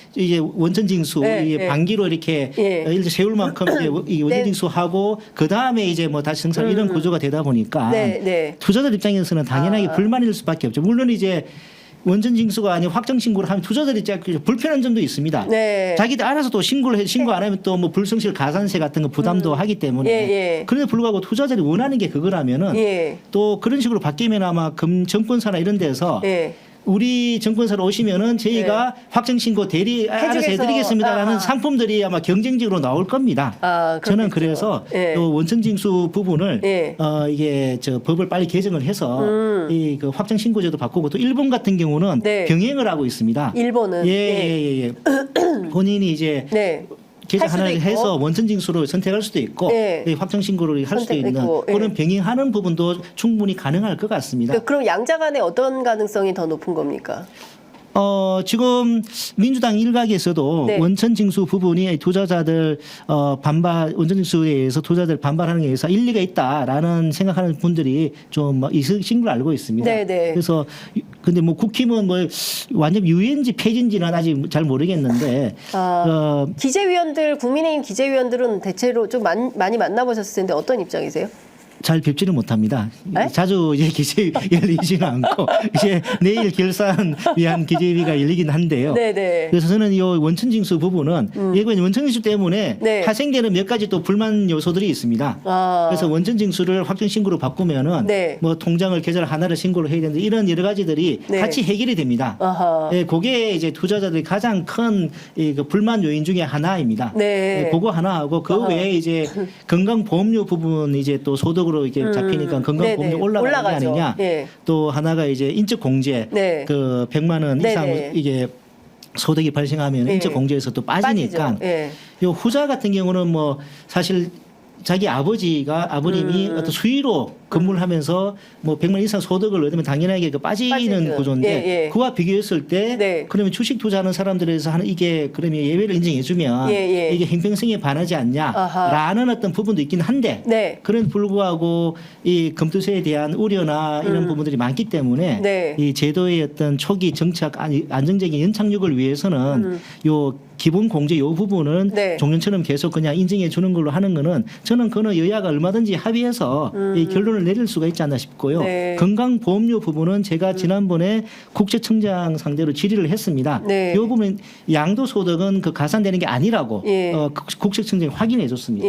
원천 징수 반기로 이렇게 일제 세울 만큼 이제 원천 징수하고 그 다음에 이제 뭐 다시 생산 이런 구조가 되다 보니까 투자자 입장에서는 당연하게 불만일 수밖에 없죠. 물론 이제 원천 징수가 아닌 확정 신고를 하면 투자자들이 불편한 점도 있습니다. 자기들 알아서 또 신고 안 하면 또 뭐 불성실 가산세 같은 거 부담도 하기 때문에 그런데 불구하고 투자자들이 원하는 게 그거라면은 또 그런 식으로 바뀌면 아마 정권사나 이런 데서 우리 정권사로 오시면은 저희가 확정 신고 대리 알아서 해드리겠습니다라는 상품들이 아마 경쟁적으로 나올 겁니다. 저는 그래서 또 원천 징수 부분을 이게 법을 빨리 개정을 해서 이 그 확정 신고제도 바꾸고 또 일본 같은 경우는 병행을 하고 있습니다. 일본은 본인이 이제 계좌 하나를 해서 원천 징수로 선택할 수도 있고 확정 신고를 할 수도 있는 그런 병행하는 부분도 충분히 가능할 것 같습니다. 그럼 양자 간에 어떤 가능성이 더 높은 겁니까? 지금 민주당 일각에서도 원천 징수 부분이 투자자들 원천 징수에 의해서 투자자들 반발하는 게 의해서 일리가 있다라는 생각하는 분들이 좀 있으신 걸 알고 있습니다. 그래서 근데 뭐 국힘은 뭐 완전 유예인지 폐지인지는 아직 잘 모르겠는데 기재위원들 국민의힘 기재위원들은 대체로 좀 많이 만나보셨을 텐데 어떤 입장이세요? 잘 뵙지는 못합니다. 자주 이제 기재위 열리지는 않고 이제 내일 결산 위한 기재위가 열리긴 한데요. 그래서 저는 이 원천 징수 부분은 원천 징수 때문에 발생되는 몇 가지 또 불만 요소들이 있습니다. 그래서 원천 징수를 확정 신고로 바꾸면은 뭐 통장을 계좌를 하나를 신고를 해야 되는데 이런 여러 가지들이 같이 해결이 됩니다. 그게 이제 투자자들이 가장 큰 그 불만 요인 중에 하나입니다. 그거 하나하고 그 외에 이제 건강보험료 부분 이제 또 소득 으로 이게 잡히니까 건강보험료 올라가는 게 아니냐. 또 하나가 이제 인적공제 그 100만 원 이상 이게 소득이 발생하면 인적공제에서 또 빠지니까 요 후자 같은 경우는 뭐 사실 자기 아버님이 어떤 수의로 근무를 하면서 뭐 100만 이상 소득을 얻으면 당연하게 빠지는 구조인데 그와 비교했을 때 그러면 주식 투자하는 사람들에서 하는 이게 그러면 예외를 인정해주면 이게 형평성에 반하지 않냐라는 어떤 부분도 있긴 한데 그런 불구하고 이 검토세에 대한 우려나 이런 부분들이 많기 때문에 이 제도의 어떤 초기 정착 안정적인 연착륙을 위해서는 요 기본 공제 요 부분은 종전처럼 계속 그냥 인정해 주는 걸로 하는 거는 저는 그는 여야가 얼마든지 합의해서 이 결론을 내릴 수가 있지 않나 싶고요. 건강보험료 부분은 제가 지난번에 국세청장 상대로 질의를 했습니다. 이 부분 양도소득은 그 가산되는 게 아니라고 국세청장이 확인해 줬습니다.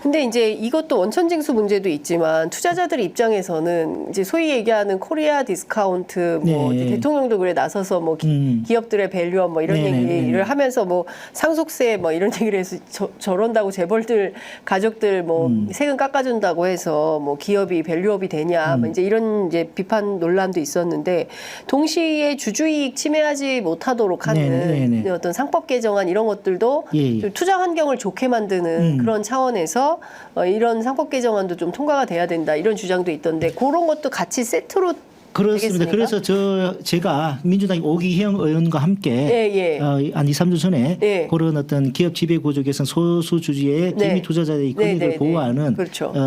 근데 이제 이것도 원천징수 문제도 있지만 투자자들 입장에서는 이제 소위 얘기하는 코리아 디스카운트 뭐 이제 대통령도 그래 나서서 뭐 기업들의 밸류업 뭐 이런 얘기를 하면서 뭐 상속세 뭐 이런 얘기를 해서 저런다고 재벌들 가족들 뭐 세금 깎아준다고 해서 뭐 기업이 밸류업이 되냐 뭐 이제 이런 이제 비판 논란도 있었는데 동시에 주주이익 침해하지 못하도록 하는 어떤 상법 개정안 이런 것들도 좀 투자 환경을 좋게 만드는 그런 차원에서 이런 상법 개정안도 좀 통과가 돼야 된다 이런 주장도 있던데 그런 것도 같이 세트로 그렇습니다. 되겠습니까? 그래서 제가 민주당 오기형 의원과 함께 한 2, 3주 전에 그런 어떤 기업 지배 구조 개선 소수 주주의 개미 투자자의 권익을 보호하는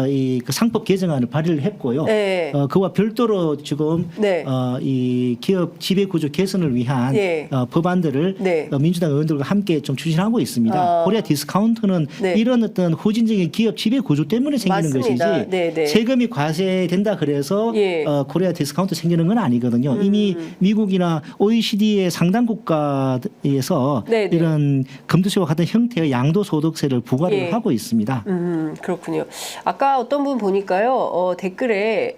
이 그 상법 개정안을 발의를 했고요. 그와 별도로 지금 이 기업 지배 구조 개선을 위한 법안들을 민주당 의원들과 함께 좀 추진하고 있습니다. 코리아 디스카운트는 이런 어떤 후진적인 기업 지배 구조 때문에 생기는 것이지 세금이 과세된다 그래서 코리아 디스카운트 생기는 건 아니거든요. 이미 미국이나 OECD의 상당 국가에서 이런 검토세와 같은 형태의 양도소득세를 부과를 하고 있습니다. 그렇군요. 아까 어떤 분 보니까요. 댓글에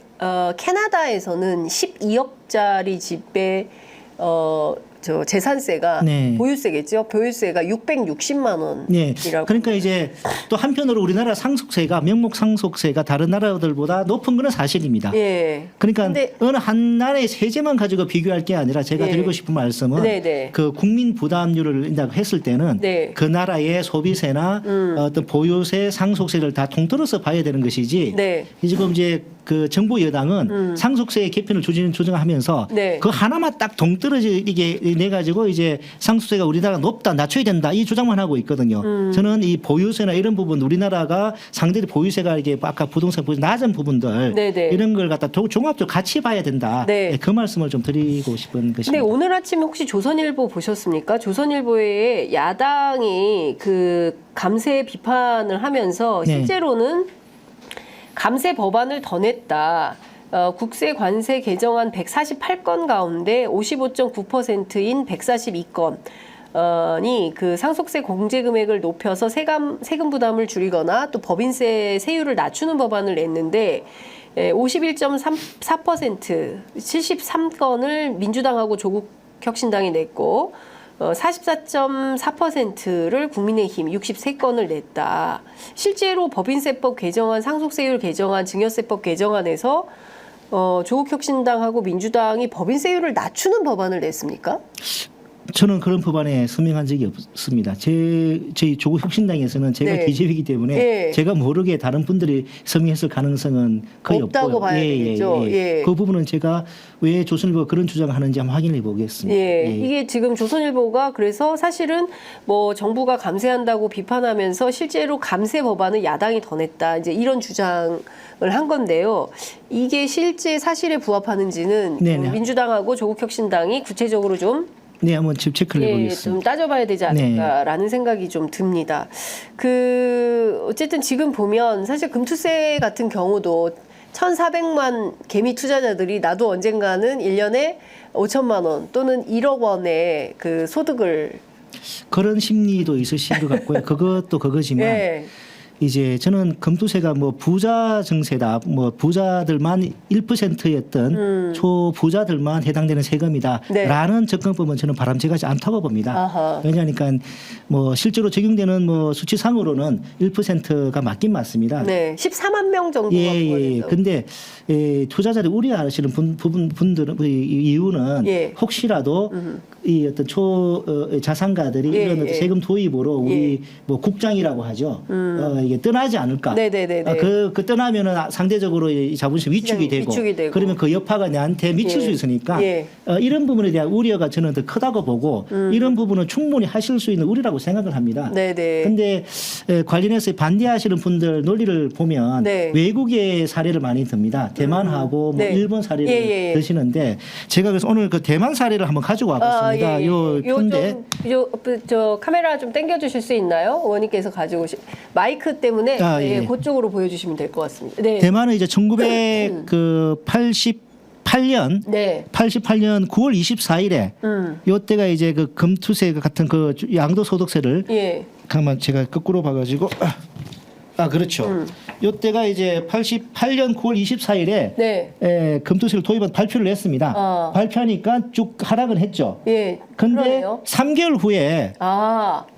캐나다에서는 12억짜리 집에 저 재산세가 네. 보유세겠죠. 보유세가 660만 원이라고. 네. 그러니까 이제 또 한편으로 우리나라 상속세가 명목 상속세가 다른 나라들보다 높은 것은 사실입니다. 예. 그러니까 근데, 어느 한 나라의 세제만 가지고 비교할 게 아니라 제가 예. 드리고 싶은 말씀은 네네. 그 국민 부담률을 했을 때는 네. 그 나라의 소비세나 어떤 보유세, 상속세를 다 통틀어서 봐야 되는 것이지. 네. 지금 이제 그 정부 여당은 상속세의 개편을 조정하면서 네. 그 하나만 딱 동떨어지게 내 가지고 이제 상속세가 우리나라가 높다, 낮춰야 된다 이 주장만 하고 있거든요. 저는 이 보유세나 이런 부분 우리나라가 상대적으로 보유세가 이게 아까 부동산 낮은 부분들 네네. 이런 걸 갖다 종합적으로 같이 봐야 된다. 네. 그 말씀을 좀 드리고 싶은 근데 것입니다. 오늘 아침에 혹시 조선일보 보셨습니까? 조선일보에 야당이 그 감세 비판을 하면서 네. 실제로는 감세 법안을 더 냈다. 국세 관세 개정안 148건 가운데 55.9%인 142건이 그 상속세 공제 금액을 높여서 세금 부담을 줄이거나 또 법인세 세율을 낮추는 법안을 냈는데 51.4% 73건을 민주당하고 조국혁신당이 냈고 44.4%를 국민의힘 63건을 냈다. 실제로 법인세법 개정안, 상속세율 개정안, 증여세법 개정안에서 조국혁신당하고 민주당이 법인세율을 낮추는 법안을 냈습니까? 저는 그런 법안에 서명한 적이 없습니다. 저희 조국혁신당에서는 제가 네. 기재위이기 때문에 예. 제가 모르게 다른 분들이 서명했을 가능성은 거의 없다고 없고요. 봐야 되겠죠. 예. 그 부분은 제가 왜 조선일보가 그런 주장을 하는지 한번 확인해 보겠습니다. 예. 이게 지금 조선일보가 그래서 사실은 뭐 정부가 감세한다고 비판하면서 실제로 감세 법안을 야당이 더 냈다. 이제 이런 주장을 한 건데요. 이게 실제 사실에 부합하는지는 네네. 민주당하고 조국혁신당이 구체적으로 좀 네, 한번 집 체크를 해보겠습니다. 좀 따져봐야 되지 않을까라는 생각이 좀 듭니다. 어쨌든 지금 보면 사실 금투세 같은 경우도 1,400만 개미 투자자들이 나도 언젠가는 1년에 5천만 원 또는 1억 원의 그 소득을 그런 심리도 있으신 것 같고요. 그것도 그거지만 예. 이제 저는 금투세가 뭐 부자 증세다, 뭐 부자들만 1%였던 초부자들만 해당되는 세금이다라는 네. 접근법은 저는 바람직하지 않다고 봅니다. 아하. 왜냐하니까 뭐 실제로 적용되는 뭐 수치상으로는 1%가 맞긴 맞습니다. 네, 14만 명 정도가 예. 그거죠. 근데 투자자들이 우려하시는 분들은 그 이유는 예. 혹시라도 이 어떤 자산가들이 예, 이런 예. 세금 도입으로 우리 예. 뭐 국장이라고 하죠. 이게 떠나지 않을까. 네네네네. 그 떠나면은 상대적으로 이 자본심 위축이 되고, 그러면 그 여파가 내한테 미칠 예. 수 있으니까 예. 이런 부분에 대한 우려가 저는 더 크다고 보고 이런 부분은 충분히 하실 수 있는 우려라고 생각을 합니다. 네네. 근데 관련해서 반대하시는 분들 논리를 보면 네. 외국의 사례를 많이 듭니다. 대만하고 뭐 네. 일본 사례를 예. 드시는데 제가 그래서 오늘 그 대만 사례를 한번 가지고 와봤습니다. 요 편데 저 카메라 좀 당겨주실 수 있나요? 의원님께서 가지고 오신 마이크 때문에 예. 그쪽으로 보여주시면 될 것 같습니다. 네. 대만은 이제 1988년 네. 88년 9월 24일에 요때가 이제 그 금투세 같은 그 양도소득세를 예. 잠깐만 제가 거꾸로 봐가지고 그렇죠. 요때가 이제 88년 9월 24일에 네. 금투세를 도입한 발표를 했습니다. 발표하니까 쭉 하락은 했죠. 예. 근데 그러네요. 3개월 후에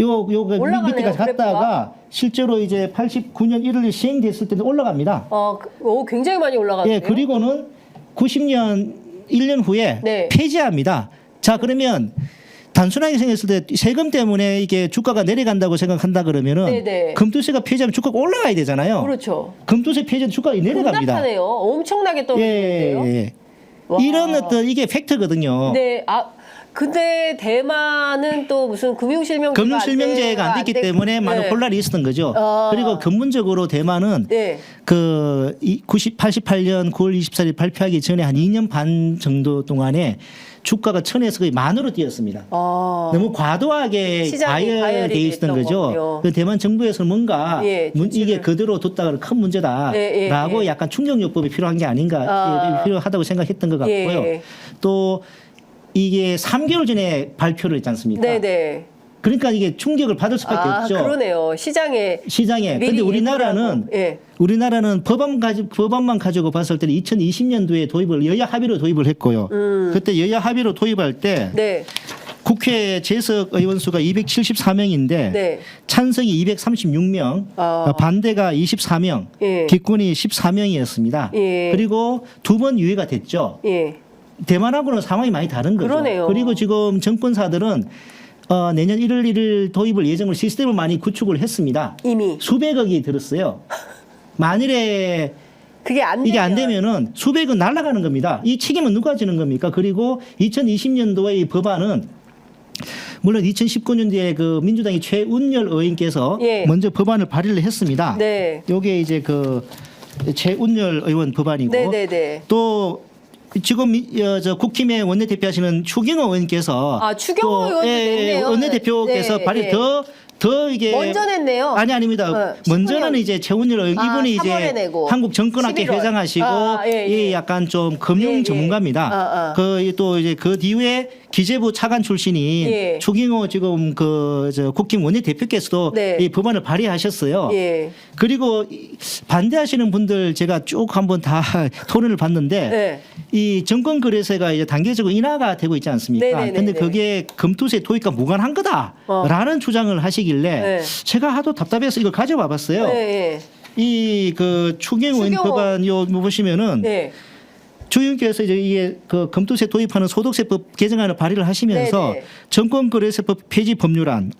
요 밑에까지 갔다가 실제로 이제 89년 1월에 시행됐을 때는 올라갑니다. 굉장히 많이 올라갔네요. 예, 그리고는 90년 1년 후에 네. 폐지합니다. 자, 그러면 단순하게 생각했을 때 세금 때문에 이게 주가가 내려간다고 생각한다 그러면은 네네. 금투세가 폐지하면 주가가 올라가야 되잖아요. 그렇죠. 금투세 폐지는 주가가 내려갑니다. 답답하네요. 엄청나게 떨어지는데요. 예. 이런 어떤 이게 팩트거든요. 네. 근데 대만은 또 무슨 금융실명제가 안 됐기 때문에 많은 혼란이 있었던 거죠. 그리고 근본적으로 대만은 네. 88년 9월 24일 발표하기 전에 한 2년 반 정도 동안에 주가가 1000에서 거의 만으로 뛰었습니다. 너무 과도하게 과열돼 있었던 거죠. 대만 정부에서는 뭔가 이게 그대로 뒀다가 큰 문제다라고 약간 충격요법이 필요한 게 아닌가 필요하다고 생각했던 것 같고요. 또 이게 3개월 전에 발표를 했지 않습니까? 네네. 그러니까 이게 충격을 받을 수밖에 없죠. 그러네요. 시장에. 근데 우리나라는 법안만 가지고 봤을 때는 2020년도에 여야 합의로 도입을 했고요. 그때 여야 합의로 도입할 때 국회 재석 의원 수가 274명인데 네. 찬성이 236명, 반대가 24명, 예. 기권이 14명이었습니다. 예. 그리고 두 번 유예가 됐죠. 예. 대만하고는 상황이 많이 다른 거죠. 그러네요. 그리고 지금 정권사들은 내년 1월 1일 도입을 예정으로 시스템을 많이 구축을 했습니다. 이미 수백억이 들었어요. 만일에 이게 안 되면은 수백억 날아가는 겁니다. 이 책임은 누가 지는 겁니까? 그리고 2020년도에 이 법안은 물론 2019년도에 그 민주당의 최운열 의원께서 예. 먼저 법안을 발의를 했습니다. 네. 요게 이제 그 최운열 의원 법안이고 네네네. 또 지금 저 국힘의 원내대표 하시는 추경호 의원께서 추경호 의원도 냈네요. 원내대표께서 네, 발의 네. 더 이게 먼저 냈네요. 아닙니다. 먼저는 이제 최운열 의원 이분이 이제 내고. 한국 정권학회 11월. 회장하시고 이 약간 좀 금융 전문가입니다. 그 또 이제 그 뒤에 기재부 차관 출신인 추경호 지금 저 국힘 원내대표께서도 이 법안을 발의하셨어요. 그리고 반대하시는 분들 제가 쭉 한번 다 토론을 봤는데 이 정권 거래세가 이제 단계적으로 인하가 되고 있지 않습니까? 그런데 그게 금투세 도입과 무관한 거다라는 주장을 하시길래 제가 하도 답답해서 이걸 가져와 봤어요. 이 그 추경호 의원 법안 요 보시면은 주인께서 이제 이게 그 금투세 도입하는 소득세법 개정안을 발의를 하시면서 정권거래세법 폐지 법률안,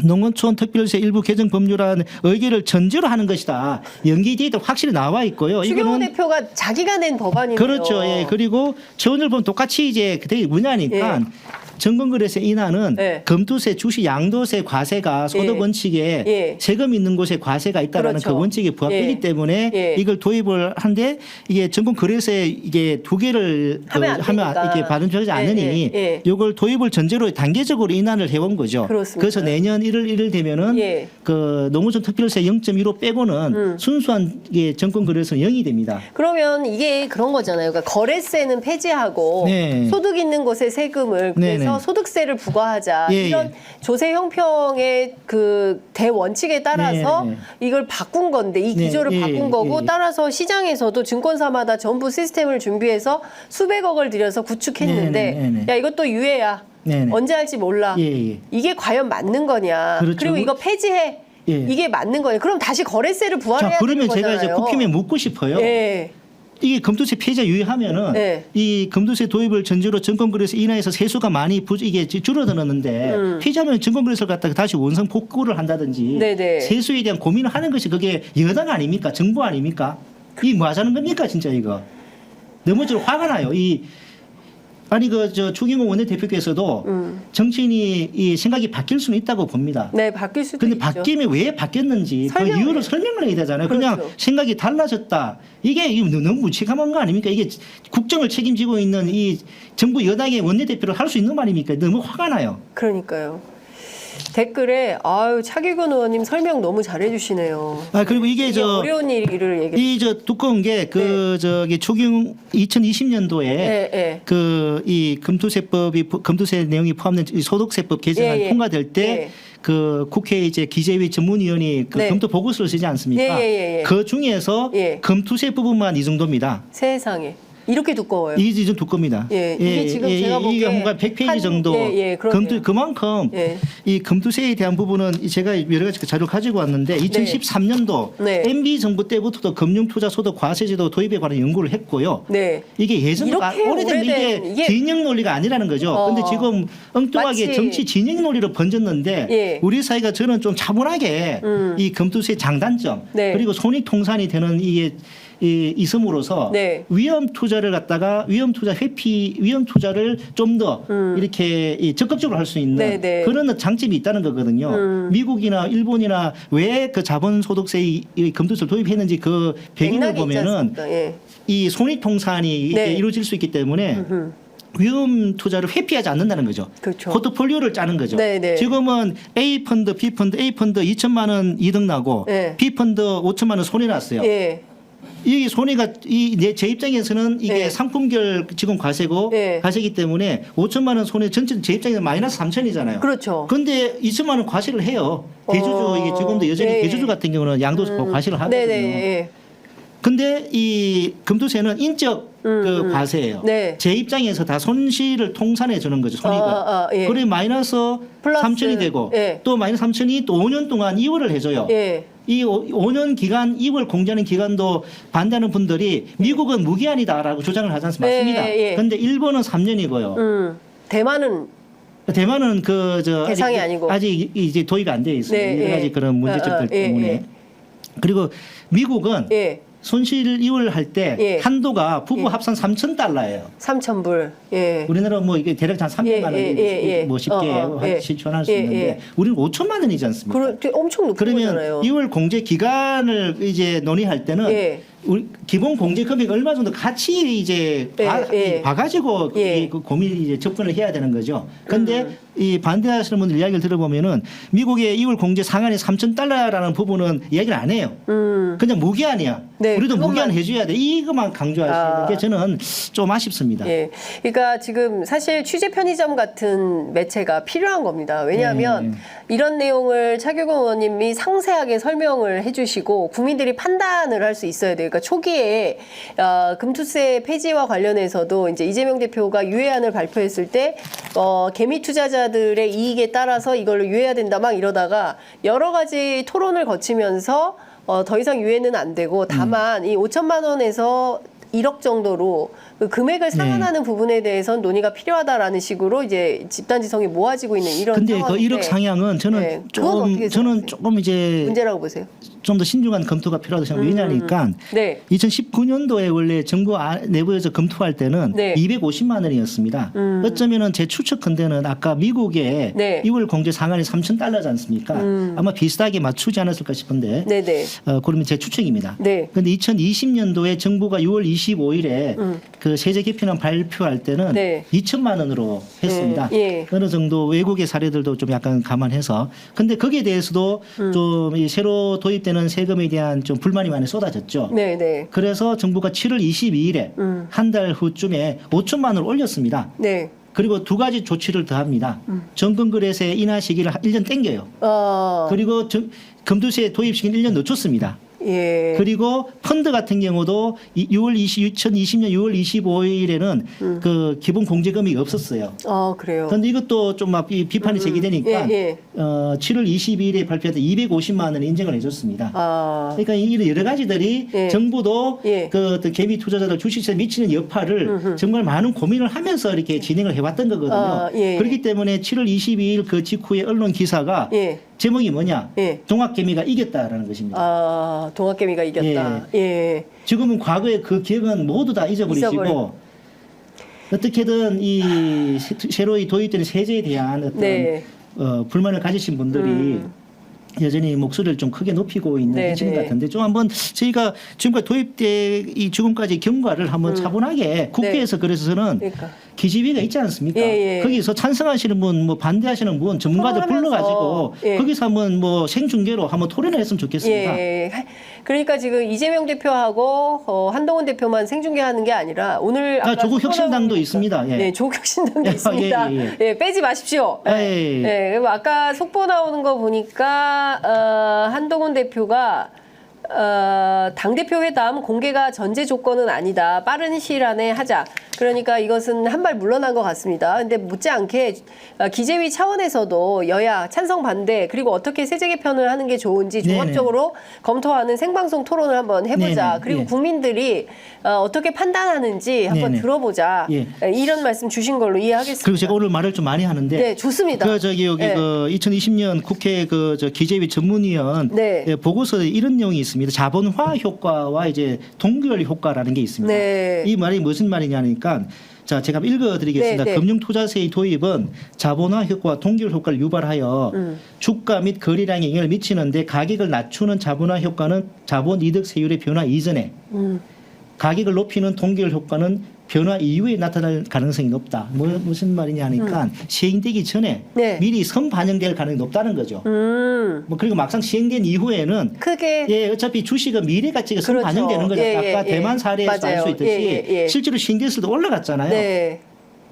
농어촌 특별세 일부 개정 법률안 의결을 전제로 하는 것이다. 연기 데이터 확실히 나와 있고요. 추경호 대표가 자기가 낸 법안이네요. 그렇죠. 예. 그리고 최원열 법은 똑같이 이제 되게 문야니까 정권거래세 인하는 금투세, 주식, 양도세 과세가 소득 원칙에 세금 있는 곳에 과세가 있다라는 그 원칙에 부합되기 때문에 이걸 도입을 하는데 이게 정권거래세 이게 두 개를 하면 이렇게 받아들여지지 않으니 이걸 도입을 전제로 단계적으로 인하를 해온 거죠. 그렇습니다. 그래서 내년 1월 1일 되면은 그 농어촌 특별세 0.15 빼고는 순수한 이게 정권거래세는 0이 됩니다. 그러면 이게 그런 거잖아요. 그러니까 거래세는 폐지하고 소득 있는 곳에 세금을 그래서 소득세를 부과하자 이런 조세 형평의 그 대원칙에 따라서 이걸 바꾼 건데 이 기조를 바꾼 거고 따라서 시장에서도 증권사마다 전부 시스템을 준비해서 수백억을 들여서 구축했는데 야 이것도 유예야. 언제 할지 몰라. 이게 과연 맞는 거냐. 그렇죠. 그리고 이거 폐지해. 이게 맞는 거냐. 그럼 다시 거래세를 부활해야 되는 그러면 거잖아요. 제가 이제 국힘에 묻고 싶어요. 이게 금투세 폐지가 유예하면은 이 금투세 도입을 전제로 정권거래세 인하해서 세수가 많이 이게 줄어들었는데 폐지하면 정권거래세를 갖다가 다시 원상 복구를 한다든지 세수에 대한 고민을 하는 것이 그게 여당 아닙니까? 정부 아닙니까? 이 뭐 하자는 겁니까 진짜 이거? 너무 좀 화가 나요. 아니 저 추경호 원내대표께서도 정치인이 이 생각이 바뀔 수는 있다고 봅니다. 바뀔 수도 근데 있죠. 바뀌면 왜 바뀌었는지 그 이유를 설명을 해야 되잖아요. 그냥 생각이 달라졌다. 이게 너무 무책임한 거 아닙니까? 이게 국정을 책임지고 있는 이 정부 여당의 원내대표를 할 수 있는 말입니까? 너무 화가 나요. 그러니까요. 댓글에 차기근 의원님 설명 너무 잘해주시네요. 그리고 이게 어려운 일을 얘기. 이 두꺼운 게 저기 추경 2020년도에 이 금투세 내용이 포함된 이 소득세법 개정안 통과될 때 그 국회 이제 기재위 전문위원이 그 검토 보고서를 쓰지 않습니까? 그 중에서 금투세 부분만 이 정도입니다. 세상에. 이렇게 두꺼워요. 이게 좀 두껍니다. 이게 지금 제가 보기에 이게 뭔가 100페이지 정도. 그만큼 이 금투세에 대한 부분은 제가 여러 가지 자료를 가지고 왔는데 2013년도 MB 정부 때부터도 금융투자소득 과세제도 도입에 관한 연구를 했고요. 이게 예전보다 오래된 이게 진영 논리가 아니라는 거죠. 그런데 지금 엉뚱하게 정치 진영 논리로 번졌는데 우리 사회가 저는 좀 차분하게 이 금투세 장단점 그리고 손익통산이 되는 이게 있음으로써 위험 투자를 갖다가 위험 투자를 좀 더 이렇게 적극적으로 할 수 있는 그런 장점이 있다는 거거든요. 미국이나 일본이나 왜 그 자본소득세 이 금투세를 도입했는지 그 배경을 보면은 이 손익통산이 이루어질 수 있기 때문에 위험 투자를 회피하지 않는다는 거죠. 포트폴리오를 짜는 거죠. 지금은 A 펀드, B 펀드, A 펀드 2천만 원 이득 나고 B 펀드 5천만 원 손해 났어요. 이 손해가 제 입장에서는 이게 상품별 지금 과세고 과세이기 때문에 5천만 원 손해 전체 제 입장에서 마이너스 3천이잖아요. 그런데 2천만 원 과세를 해요. 대주주 이게 지금도 여전히 대주주 같은 경우는 양도세 과세를 하거든요. 근데 이 금투세는 인적 그 과세예요. 네. 제 입장에서 다 손실을 통산해 주는 거죠. 손익을. 예. 그래 마이너스 플러스, 3천이 되고 예. 또 마이너스 3천이 또 5년 동안 이월을 해줘요. 예. 이 5년 기간 2월 공제하는 기간도 반대하는 분들이 미국은 무기한이다라고 주장을 하지 않습니까? 맞습니다. 그런데 일본은 3년이고요. 대만은 대상이 아니고 아직 이제 도입이 안 돼 있어요. 네, 여러 가지 그런 문제점들 때문에. 그리고 미국은 손실 이월할 때 한도가 부부 합산 3,000달러예요. 3,000불. 예. 우리나라 뭐 이게 대략 한 300만 원 뭐 쉽게 실천할 수 있는데 우리는 5천만 원이지 않습니까? 엄청 높은 그러면 거잖아요. 2월 공제 기간을 이제 논의할 때는 우리 기본 공제 금액 얼마 정도 같이 이제 봐가지고 그 고민 이제 접근을 해야 되는 거죠. 그런데 이 반대하시는 분들 이야기를 들어보면은 미국의 2월 공제 상한이 3,000달러라는 부분은 이야기를 안 해요. 그냥 무기한이야. 우리도 무기한 해줘야 돼. 이것만 강조하시는 게 저는 좀 아쉽습니다. 그러니까 지금 사실 취재 편의점 같은 매체가 필요한 겁니다. 왜냐하면 이런 내용을 차규근 의원님이 상세하게 설명을 해주시고 국민들이 판단을 할 수 있어야 돼요. 그러니까 초기에 금투세 폐지와 관련해서도 이제 이재명 대표가 유예안을 발표했을 때 개미 투자자들의 이익에 따라서 이걸로 유예해야 된다 막 이러다가 여러 가지 토론을 거치면서 더 이상 유예는 안 되고 다만 이 5천만 원에서 1억 정도로 그 금액을 상한하는 부분에 대해서는 논의가 필요하다라는 식으로 이제 집단지성이 모아지고 있는 이런 근데 상황인데. 그 1억 상향은 저는 저는 조금 이제 문제라고 보세요. 좀 더 신중한 검토가 필요하다고 생각합니다. 왜냐하니까 2019년도에 원래 정부 내부에서 검토할 때는 250만 원이었습니다. 어쩌면은 제 추측컨대는 아까 미국의 2월 공제 상한이 3,000달러지 않습니까? 아마 비슷하게 맞추지 않았을까 싶은데 그러면 제 추측입니다. 그런데 2020년도에 정부가 6월 25일에 그 세제 개편안 발표할 때는 2천만 원으로 했습니다. 어느 정도 외국의 사례들도 좀 약간 감안해서. 근데 거기에 대해서도 좀 이 새로 도입되는 세금에 대한 좀 불만이 많이 쏟아졌죠. 그래서 정부가 7월 22일에 한 달 후쯤에 5천만 원을 올렸습니다. 그리고 두 가지 조치를 더합니다. 정권거래세 인하 시기를 1년 땡겨요. 그리고 금투세 도입 시기는 1년 늦췄습니다. 그리고 펀드 같은 경우도 2020년 6월 25일에는 그 기본 공제 금액이 없었어요. 그래요. 그런데 이것도 좀 막 비판이 제기되니까 7월 22일에 발표했던 250만 원을 인정을 해줬습니다. 그러니까 이런 여러 가지들이 정부도 그 개미 투자자들 주식시장에 미치는 여파를 정말 많은 고민을 하면서 이렇게 진행을 해왔던 거거든요. 그렇기 때문에 7월 22일 그 직후에 언론 기사가 제목이 뭐냐? 동학개미가 이겼다라는 것입니다. 동학개미가 이겼다. 지금은 과거의 그 기억은 모두 다 잊어버리시고 어떻게든 이 새로 도입된 세제에 대한 어떤 불만을 가지신 분들이 여전히 목소리를 좀 크게 높이고 있는 해지는 것 같은데 좀 한번 저희가 지금까지 도입돼 이 지금까지 경과를 한번 차분하게 국회에서 그래서는 기지위가 있지 않습니까? 거기서 찬성하시는 분, 뭐 반대하시는 분 전문가들 불러가지고 거기서 한번 뭐 생중계로 한번 토론을 했으면 좋겠습니다. 그러니까 지금 이재명 대표하고 한동훈 대표만 생중계하는 게 아니라 오늘 아까 조국혁신당도 있습니다. 조국혁신당도 있습니다. 빼지 마십시오. 아까 속보 나오는 거 보니까 한동훈 대표가 당대표 회담 공개가 전제 조건은 아니다. 빠른 시일 안에 하자. 그러니까 이것은 한 발 물러난 것 같습니다. 근데 못지않게 기재위 차원에서도 여야 찬성 반대 그리고 어떻게 세제 개편을 하는 게 좋은지 종합적으로 검토하는 생방송 토론을 한번 해보자. 그리고 국민들이 어떻게 판단하는지 한번 들어보자. 이런 말씀 주신 걸로 이해하겠습니다. 그리고 제가 오늘 말을 좀 많이 하는데 좋습니다. 그 그 2020년 국회 그 기재위 전문위원 보고서에 이런 내용이 있습니다. 자본화 효과와 이제 동결 효과라는 게 있습니다. 이 말이 무슨 말이냐니까 자, 제가 읽어드리겠습니다. 금융투자세의 도입은 자본화 효과와 동결 효과를 유발하여 주가 및 거래량에 영향을 미치는데 가격을 낮추는 자본화 효과는 자본이득세율의 변화 이전에 가격을 높이는 동결 효과는 변화 이후에 나타날 가능성이 높다. 무슨 말이냐 하니까 시행되기 전에 미리 선반영될 가능성이 높다는 거죠. 뭐 그리고 막상 시행된 이후에는 크게 어차피 주식은 미래 가치가 선반영되는 거죠. 아까 대만 사례에서 알 수 있듯이 실제로 시행됐을 때 올라갔잖아요.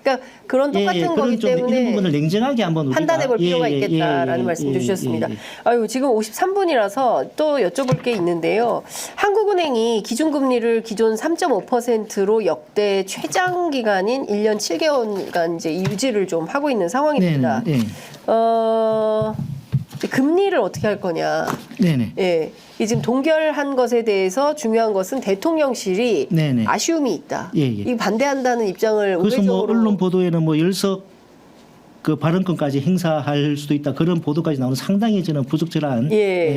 그러니까 그런 똑같은 그런 거기 좀 때문에 이런 부분을 냉정하게 한번 우리가 판단해 볼 필요가 있겠다라는 말씀 주셨습니다. 아유, 지금 53분이라서 또 여쭤볼 게 있는데요. 한국은행이 기준금리를 기존 3.5%로 역대 최장 기간인 1년 7개월간 이제 유지를 좀 하고 있는 상황입니다. 금리를 어떻게 할 거냐. 네네. 예. 이 지금 동결한 것에 대해서 중요한 것은 대통령실이 네네. 아쉬움이 있다. 예, 예. 이 반대한다는 입장을 그래서 뭐 우회적으로 언론 보도에는 뭐 열석 그 발언권까지 행사할 수도 있다 그런 보도까지 나오는 상당히 저는 부적절한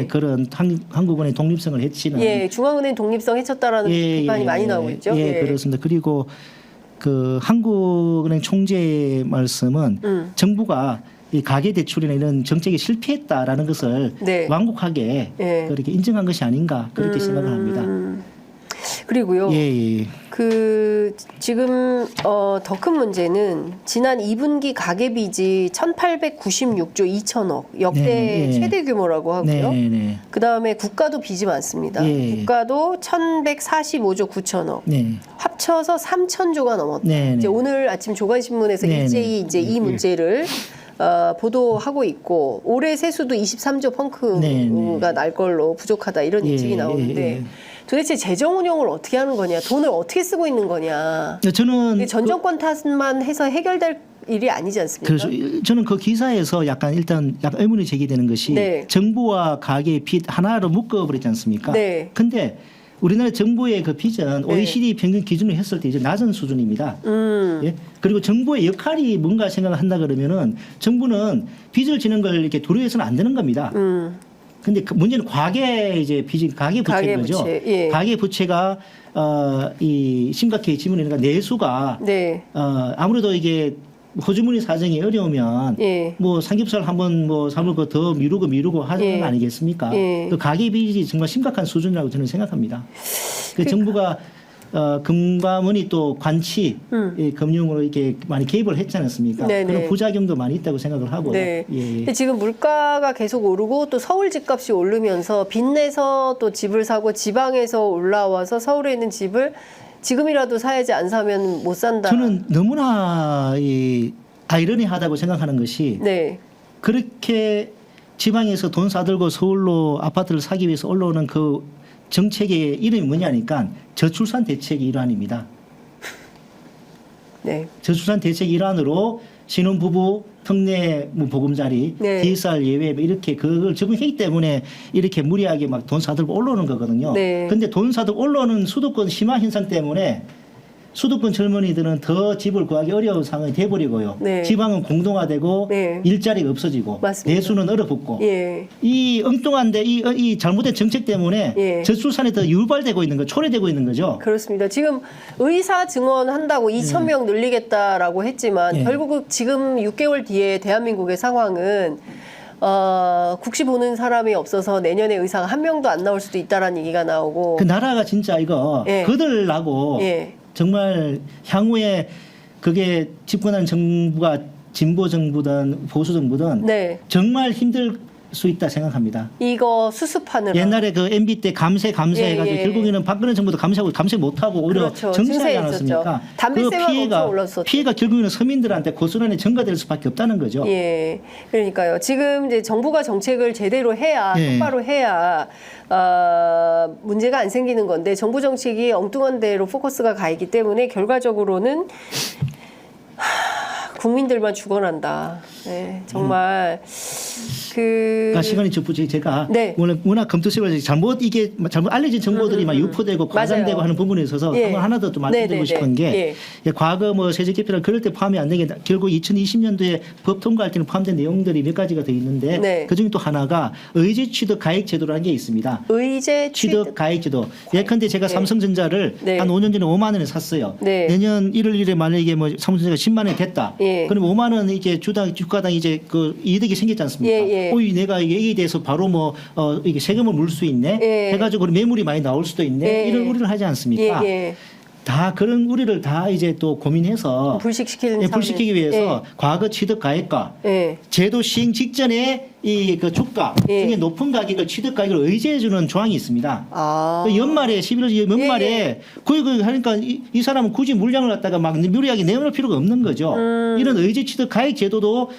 그런 한국은행 독립성을 해치는 중앙은행 독립성 해쳤다라는 비판이 많이 나오고 있죠. 그렇습니다. 그리고 그 한국은행 총재 말씀은 정부가 이 가계 대출이나 이런 정책이 실패했다라는 것을 완곡하게 그렇게 인정한 것이 아닌가 그렇게 생각을 합니다. 그리고요. 그 지금 더 큰 문제는 지난 2분기 가계 빚이 1,896조 2천억 역대 최대 규모라고 하고요. 그 다음에 국가도 빚이 많습니다. 국가도 1,145조 9천억. 합쳐서 3,000조가 넘었다. 이제 오늘 아침 조간신문에서 일제히 이제 이 문제를 보도하고 있고 올해 세수도 23조 펑크가 날 걸로 부족하다 이런 예측이 나오는데 도대체 재정 운용을 어떻게 하는 거냐, 돈을 어떻게 쓰고 있는 거냐. 저는 전 정권 탓만 해서 해결될 일이 아니지 않습니까? 그래서 저는 그 기사에서 약간 의문이 제기되는 것이 정부와 가계의 빚 하나로 묶어버렸지 않습니까? 근데 우리나라 정부의 그 빚은 OECD 평균 기준으로 했을 때 이제 낮은 수준입니다. 그리고 정부의 역할이 뭔가 생각을 한다 그러면은 정부는 빚을 지는 걸 이렇게 두려워해서는 안 되는 겁니다. 근데 그 문제는 과계 이제 빚이 가계 부채인 거죠. 가계 부채가 이 심각해지면 그러니까 내수가 아무래도 이게 호주머니 사정이 어려우면 뭐 삼겹살 한번 뭐 사물 거 더 미루고 하는 거 아니겠습니까? 그 가계 빚이 정말 심각한 수준이라고 저는 생각합니다. 그 정부가 금과 머니 또 관치 금융으로 이렇게 많이 개입을 했지 않습니까? 그런 부작용도 많이 있다고 생각을 하고요. 근데 지금 물가가 계속 오르고 또 서울 집값이 오르면서 빚내서 또 집을 사고 지방에서 올라와서 서울에 있는 집을 지금이라도 사야지 안 사면 못 산다. 저는 너무나 아이러니하다고 생각하는 것이 그렇게 지방에서 돈 사들고 서울로 아파트를 사기 위해서 올라오는 그 정책의 이름이 뭐냐니까 저출산 대책의 일환입니다. 저출산 대책 일환으로 신혼부부 특례 보금자리, DSR 예외 이렇게 그걸 적용했기 때문에 이렇게 무리하게 막 돈 사들고 올라오는 거거든요. 근데 돈 사들고 올라오는 수도권 심화 현상 때문에 수도권 젊은이들은 더 집을 구하기 어려운 상황이 돼버리고요. 지방은 공동화되고 일자리가 없어지고 내수는 얼어붙고 이 엉뚱한데 이 잘못된 정책 때문에 저출산이 더 유발되고 있는 거, 초래되고 있는 거죠. 그렇습니다. 지금 의사 증원한다고 2,000명 늘리겠다라고 했지만 결국 지금 6개월 뒤에 대한민국의 상황은 국시 보는 사람이 없어서 내년에 의사가 한 명도 안 나올 수도 있다라는 얘기가 나오고 그 나라가 진짜 이거 거들라고 정말 향후에 그게 집권하는 정부가 진보 정부든 보수 정부든 정말 힘들 수 있다 생각합니다. 이거 수습하느라 옛날에 그 MB 때 감세 해가지고 결국에는 박근혜 정부도 감세 못하고 오히려 정치하지 않았습니까? 담배세가 엄청 올랐었죠. 피해가 결국에는 서민들한테 고스란히 전가될 수밖에 없다는 거죠. 그러니까요. 지금 이제 정부가 정책을 제대로 해야 똑바로 해야 문제가 안 생기는 건데 정부 정책이 엉뚱한 데로 포커스가 가 있기 때문에 결과적으로는 국민들만 죽어난다. 정말 그러니까 시간이 적부지 제가 워낙 검토식을 잘못 알려진 정보들이 막 유포되고 과장되고 하는 부분에 있어서 하나 더 좀 말씀드리고 싶은 게 과거 뭐 세제 개편을 그럴 때 포함이 안 되게 결국 2020년도에 법 통과할 때는 포함된 내용들이 몇 가지가 더 있는데 그중에 또 하나가 의제 취득 가액 제도라는 게 있습니다. 의제 취득 가액 제도. 예컨대 제가 삼성전자를 한 5년 전에 5만 원에 샀어요. 내년 1월 1일에 만약에 뭐 삼성전자가 10만 원이 됐다. 그럼 5만 원 이제 주가당 이제 그 이득이 생겼지 않습니까? 내가 여기에 대해서 바로 뭐 이게 세금을 물 수 있네 해가지고 매물이 많이 나올 수도 있네 이런 우려를 하지 않습니까? 다 그런 우리를 다 이제 또 고민해서 불식시키는 불식시키기 위해서 과거 취득 가액과 제도 시행 직전에 이 그 주가 중에 높은 가격을 취득 가격을 의제해 주는 조항이 있습니다. 그 연말에 11월 연말에 그러니까 이 사람은 굳이 물량을 갖다가 막 무리하게 내놓을 필요가 없는 거죠. 이런 의제 취득 가액 제도도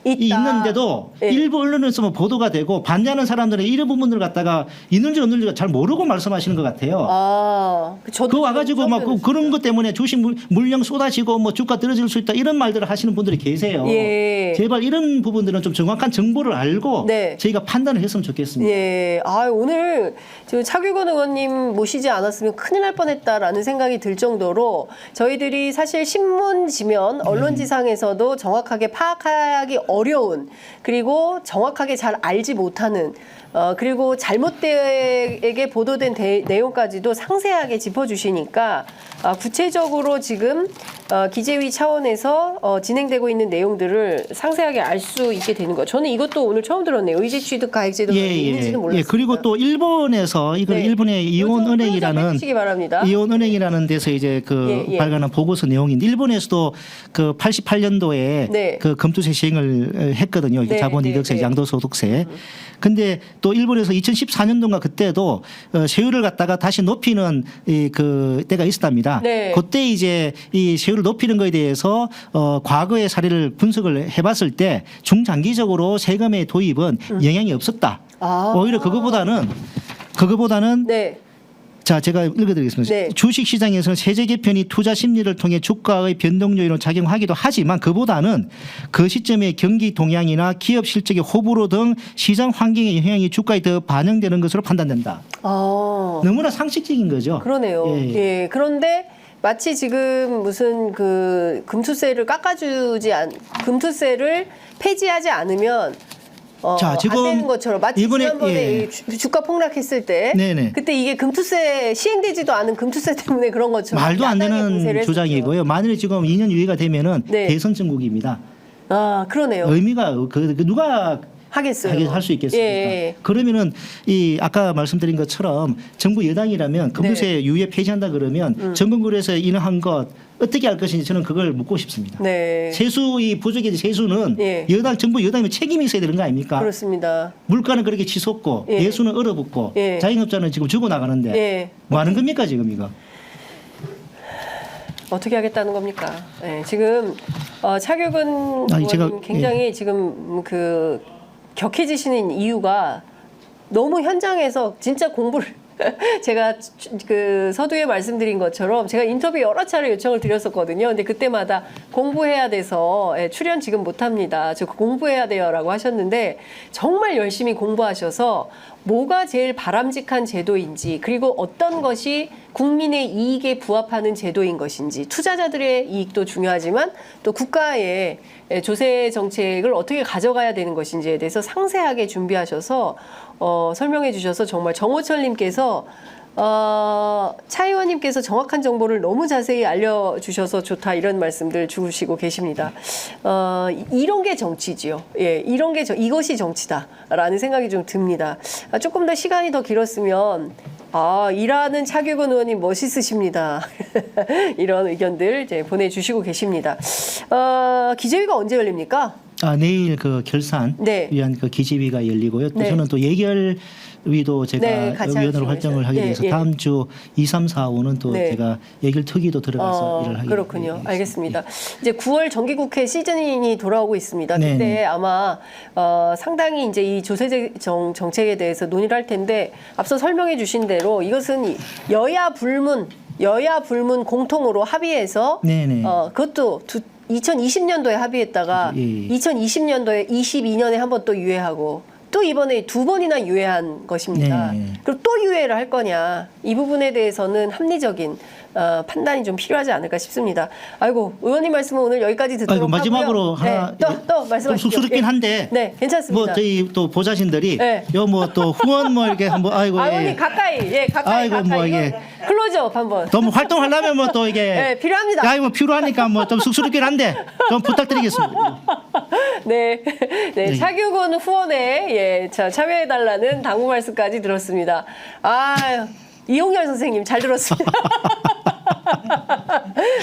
있는데도 일부 언론에서 뭐 보도가 되고 반대하는 사람들은 이런 부분들을 갖다가 있는지 없는지 잘 모르고 말씀하시는 것 같아요. 그 와가지고 막 그런 것 때문에 주식 물량 쏟아지고 뭐 주가 떨어질 수 있다 이런 말들을 하시는 분들이 계세요. 제발 이런 부분들은 좀 정확한 정보를 알고 저희가 판단을 했으면 좋겠습니다. 오늘 지금 차규근 의원님 모시지 않았으면 큰일 날 뻔했다라는 생각이 들 정도로 저희들이 사실 신문지면 언론지상에서도 정확하게 파악하기 어려운 그리고 정확하게 잘 알지 못하는 그리고 잘못되게 보도된 내용까지도 상세하게 짚어주시니까 구체적으로 지금 기재위 차원에서 진행되고 있는 내용들을 상세하게 알 수 있게 되는 거. 저는 이것도 오늘 처음 들었네요. 의제 취득 가액제도가 있는지는 몰랐어요. 그리고 또 일본에서 이걸 일본의 이온은행이라는 데서 이제 그 발간한 보고서 내용인데 일본에서도 그 88년도에 그 검투세 시행을 했거든요. 자본이득세, 양도소득세. 근데 또 일본에서 2014년도인가 그때도 세율을 갖다가 다시 높이는 그 때가 있었답니다. 그때 이제 이 세율을 높이는 것에 대해서 과거의 사례를 분석을 해봤을 때 중장기적으로 세금의 도입은 영향이 없었다. 오히려 그거보다는 자, 제가 읽어드리겠습니다. 주식시장에서는 세제 개편이 투자 심리를 통해 주가의 변동 요인으로 작용하기도 하지만 그보다는 그 시점의 경기 동향이나 기업 실적의 호불호 등 시장 환경의 영향이 주가에 더 반영되는 것으로 판단된다. 너무나 상식적인 거죠. 그러네요. 그런데 마치 지금 무슨 그 금투세를 금투세를 폐지하지 않으면 자, 지금 안 되는 것처럼 마치 지난번에 주가 폭락했을 때 그때 이게 금투세 시행되지도 않은 금투세 때문에 그런 것처럼 말도 안 되는 주장이고요. 만일 지금 2년 유예가 되면은 대선 정국입니다. 그러네요. 의미가 누가 하겠어요. 할 수 있겠습니까? 그러면은 이 아까 말씀드린 것처럼 정부 여당이라면 금투세 유예 폐지한다 그러면 정권구에서 인하한 것 어떻게 할 것인지 저는 그걸 묻고 싶습니다. 세수 이 부족의 세수는 정부 여당이면 책임이 있어야 되는 거 아닙니까? 그렇습니다. 물가는 그렇게 치솟고 내수는 얼어붙고 자영업자는 지금 죽어 나가는데 뭐 하는 겁니까 지금 이거? 어떻게 하겠다는 겁니까? 지금 차규근 의원님 굉장히 지금 그 격해지시는 이유가 너무 현장에서 진짜 공부를 제가 그 서두에 말씀드린 것처럼 제가 인터뷰 여러 차례 요청을 드렸었거든요. 근데 그때마다 공부해야 돼서 출연 지금 못합니다. 저 공부해야 돼요라고 하셨는데 정말 열심히 공부하셔서 뭐가 제일 바람직한 제도인지 그리고 어떤 것이 국민의 이익에 부합하는 제도인 것인지 투자자들의 이익도 중요하지만 또 국가의 조세 정책을 어떻게 가져가야 되는 것인지에 대해서 상세하게 준비하셔서 설명해 주셔서 정말 정호철님께서 차 의원님께서 정확한 정보를 너무 자세히 알려주셔서 좋다 이런 말씀들 주시고 계십니다. 이런 게 정치지요. 이것이 정치다라는 생각이 좀 듭니다. 조금 더 시간이 더 길었으면 일하는 차규근 의원님 멋있으십니다. 이런 의견들 이제 보내주시고 계십니다. 기재위가 언제 열립니까? 내일 그 결산 위한 그 기재위가 열리고요. 또 저는 또 예결위도 제가 위원으로 활동을 하게 돼서 다음 주 2, 3, 4, 5는 또 제가 예결특위도 들어가서 일을 하게 그렇군요. 알겠습니다. 이제 9월 정기국회 시즌이 돌아오고 있습니다. 그때 아마 상당히 이제 이 조세 정책에 대해서 논의를 할 텐데 앞서 설명해 주신 대로 이것은 여야 불문 공통으로 합의해서 그것도 2020년도에 합의했다가 2020년도에 22년에 한 번 또 유예하고 또 이번에 2번이나 유예한 것입니다. 그리고 또 유예를 할 거냐 이 부분에 대해서는 합리적인 판단이 좀 필요하지 않을까 싶습니다. 아이고 의원님 말씀은 오늘 여기까지 듣도록 하고요. 마지막으로 하나 또 말씀하시죠. 쑥스럽긴 한데 괜찮습니다. 뭐 저희 또 보좌진들이 요 뭐 또 후원 뭐 이렇게 한번 의원님 가까이 뭐 이게 클로즈업 한번 너무 활동하려면 뭐 또 이게 필요합니다. 뭐 필요하니까 뭐 좀 쑥스럽긴 한데 좀 부탁드리겠습니다. 차규근 후원에 참여해달라는 당부 말씀까지 들었습니다. 이용열 선생님 잘 들었습니다.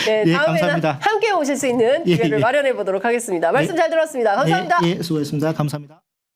네, 예, 다음에는 감사합니다. 함께 오실 수 있는 기회를 예, 예. 마련해 보도록 하겠습니다. 말씀 잘 들었습니다. 감사합니다. 예, 수고했습니다. 감사합니다.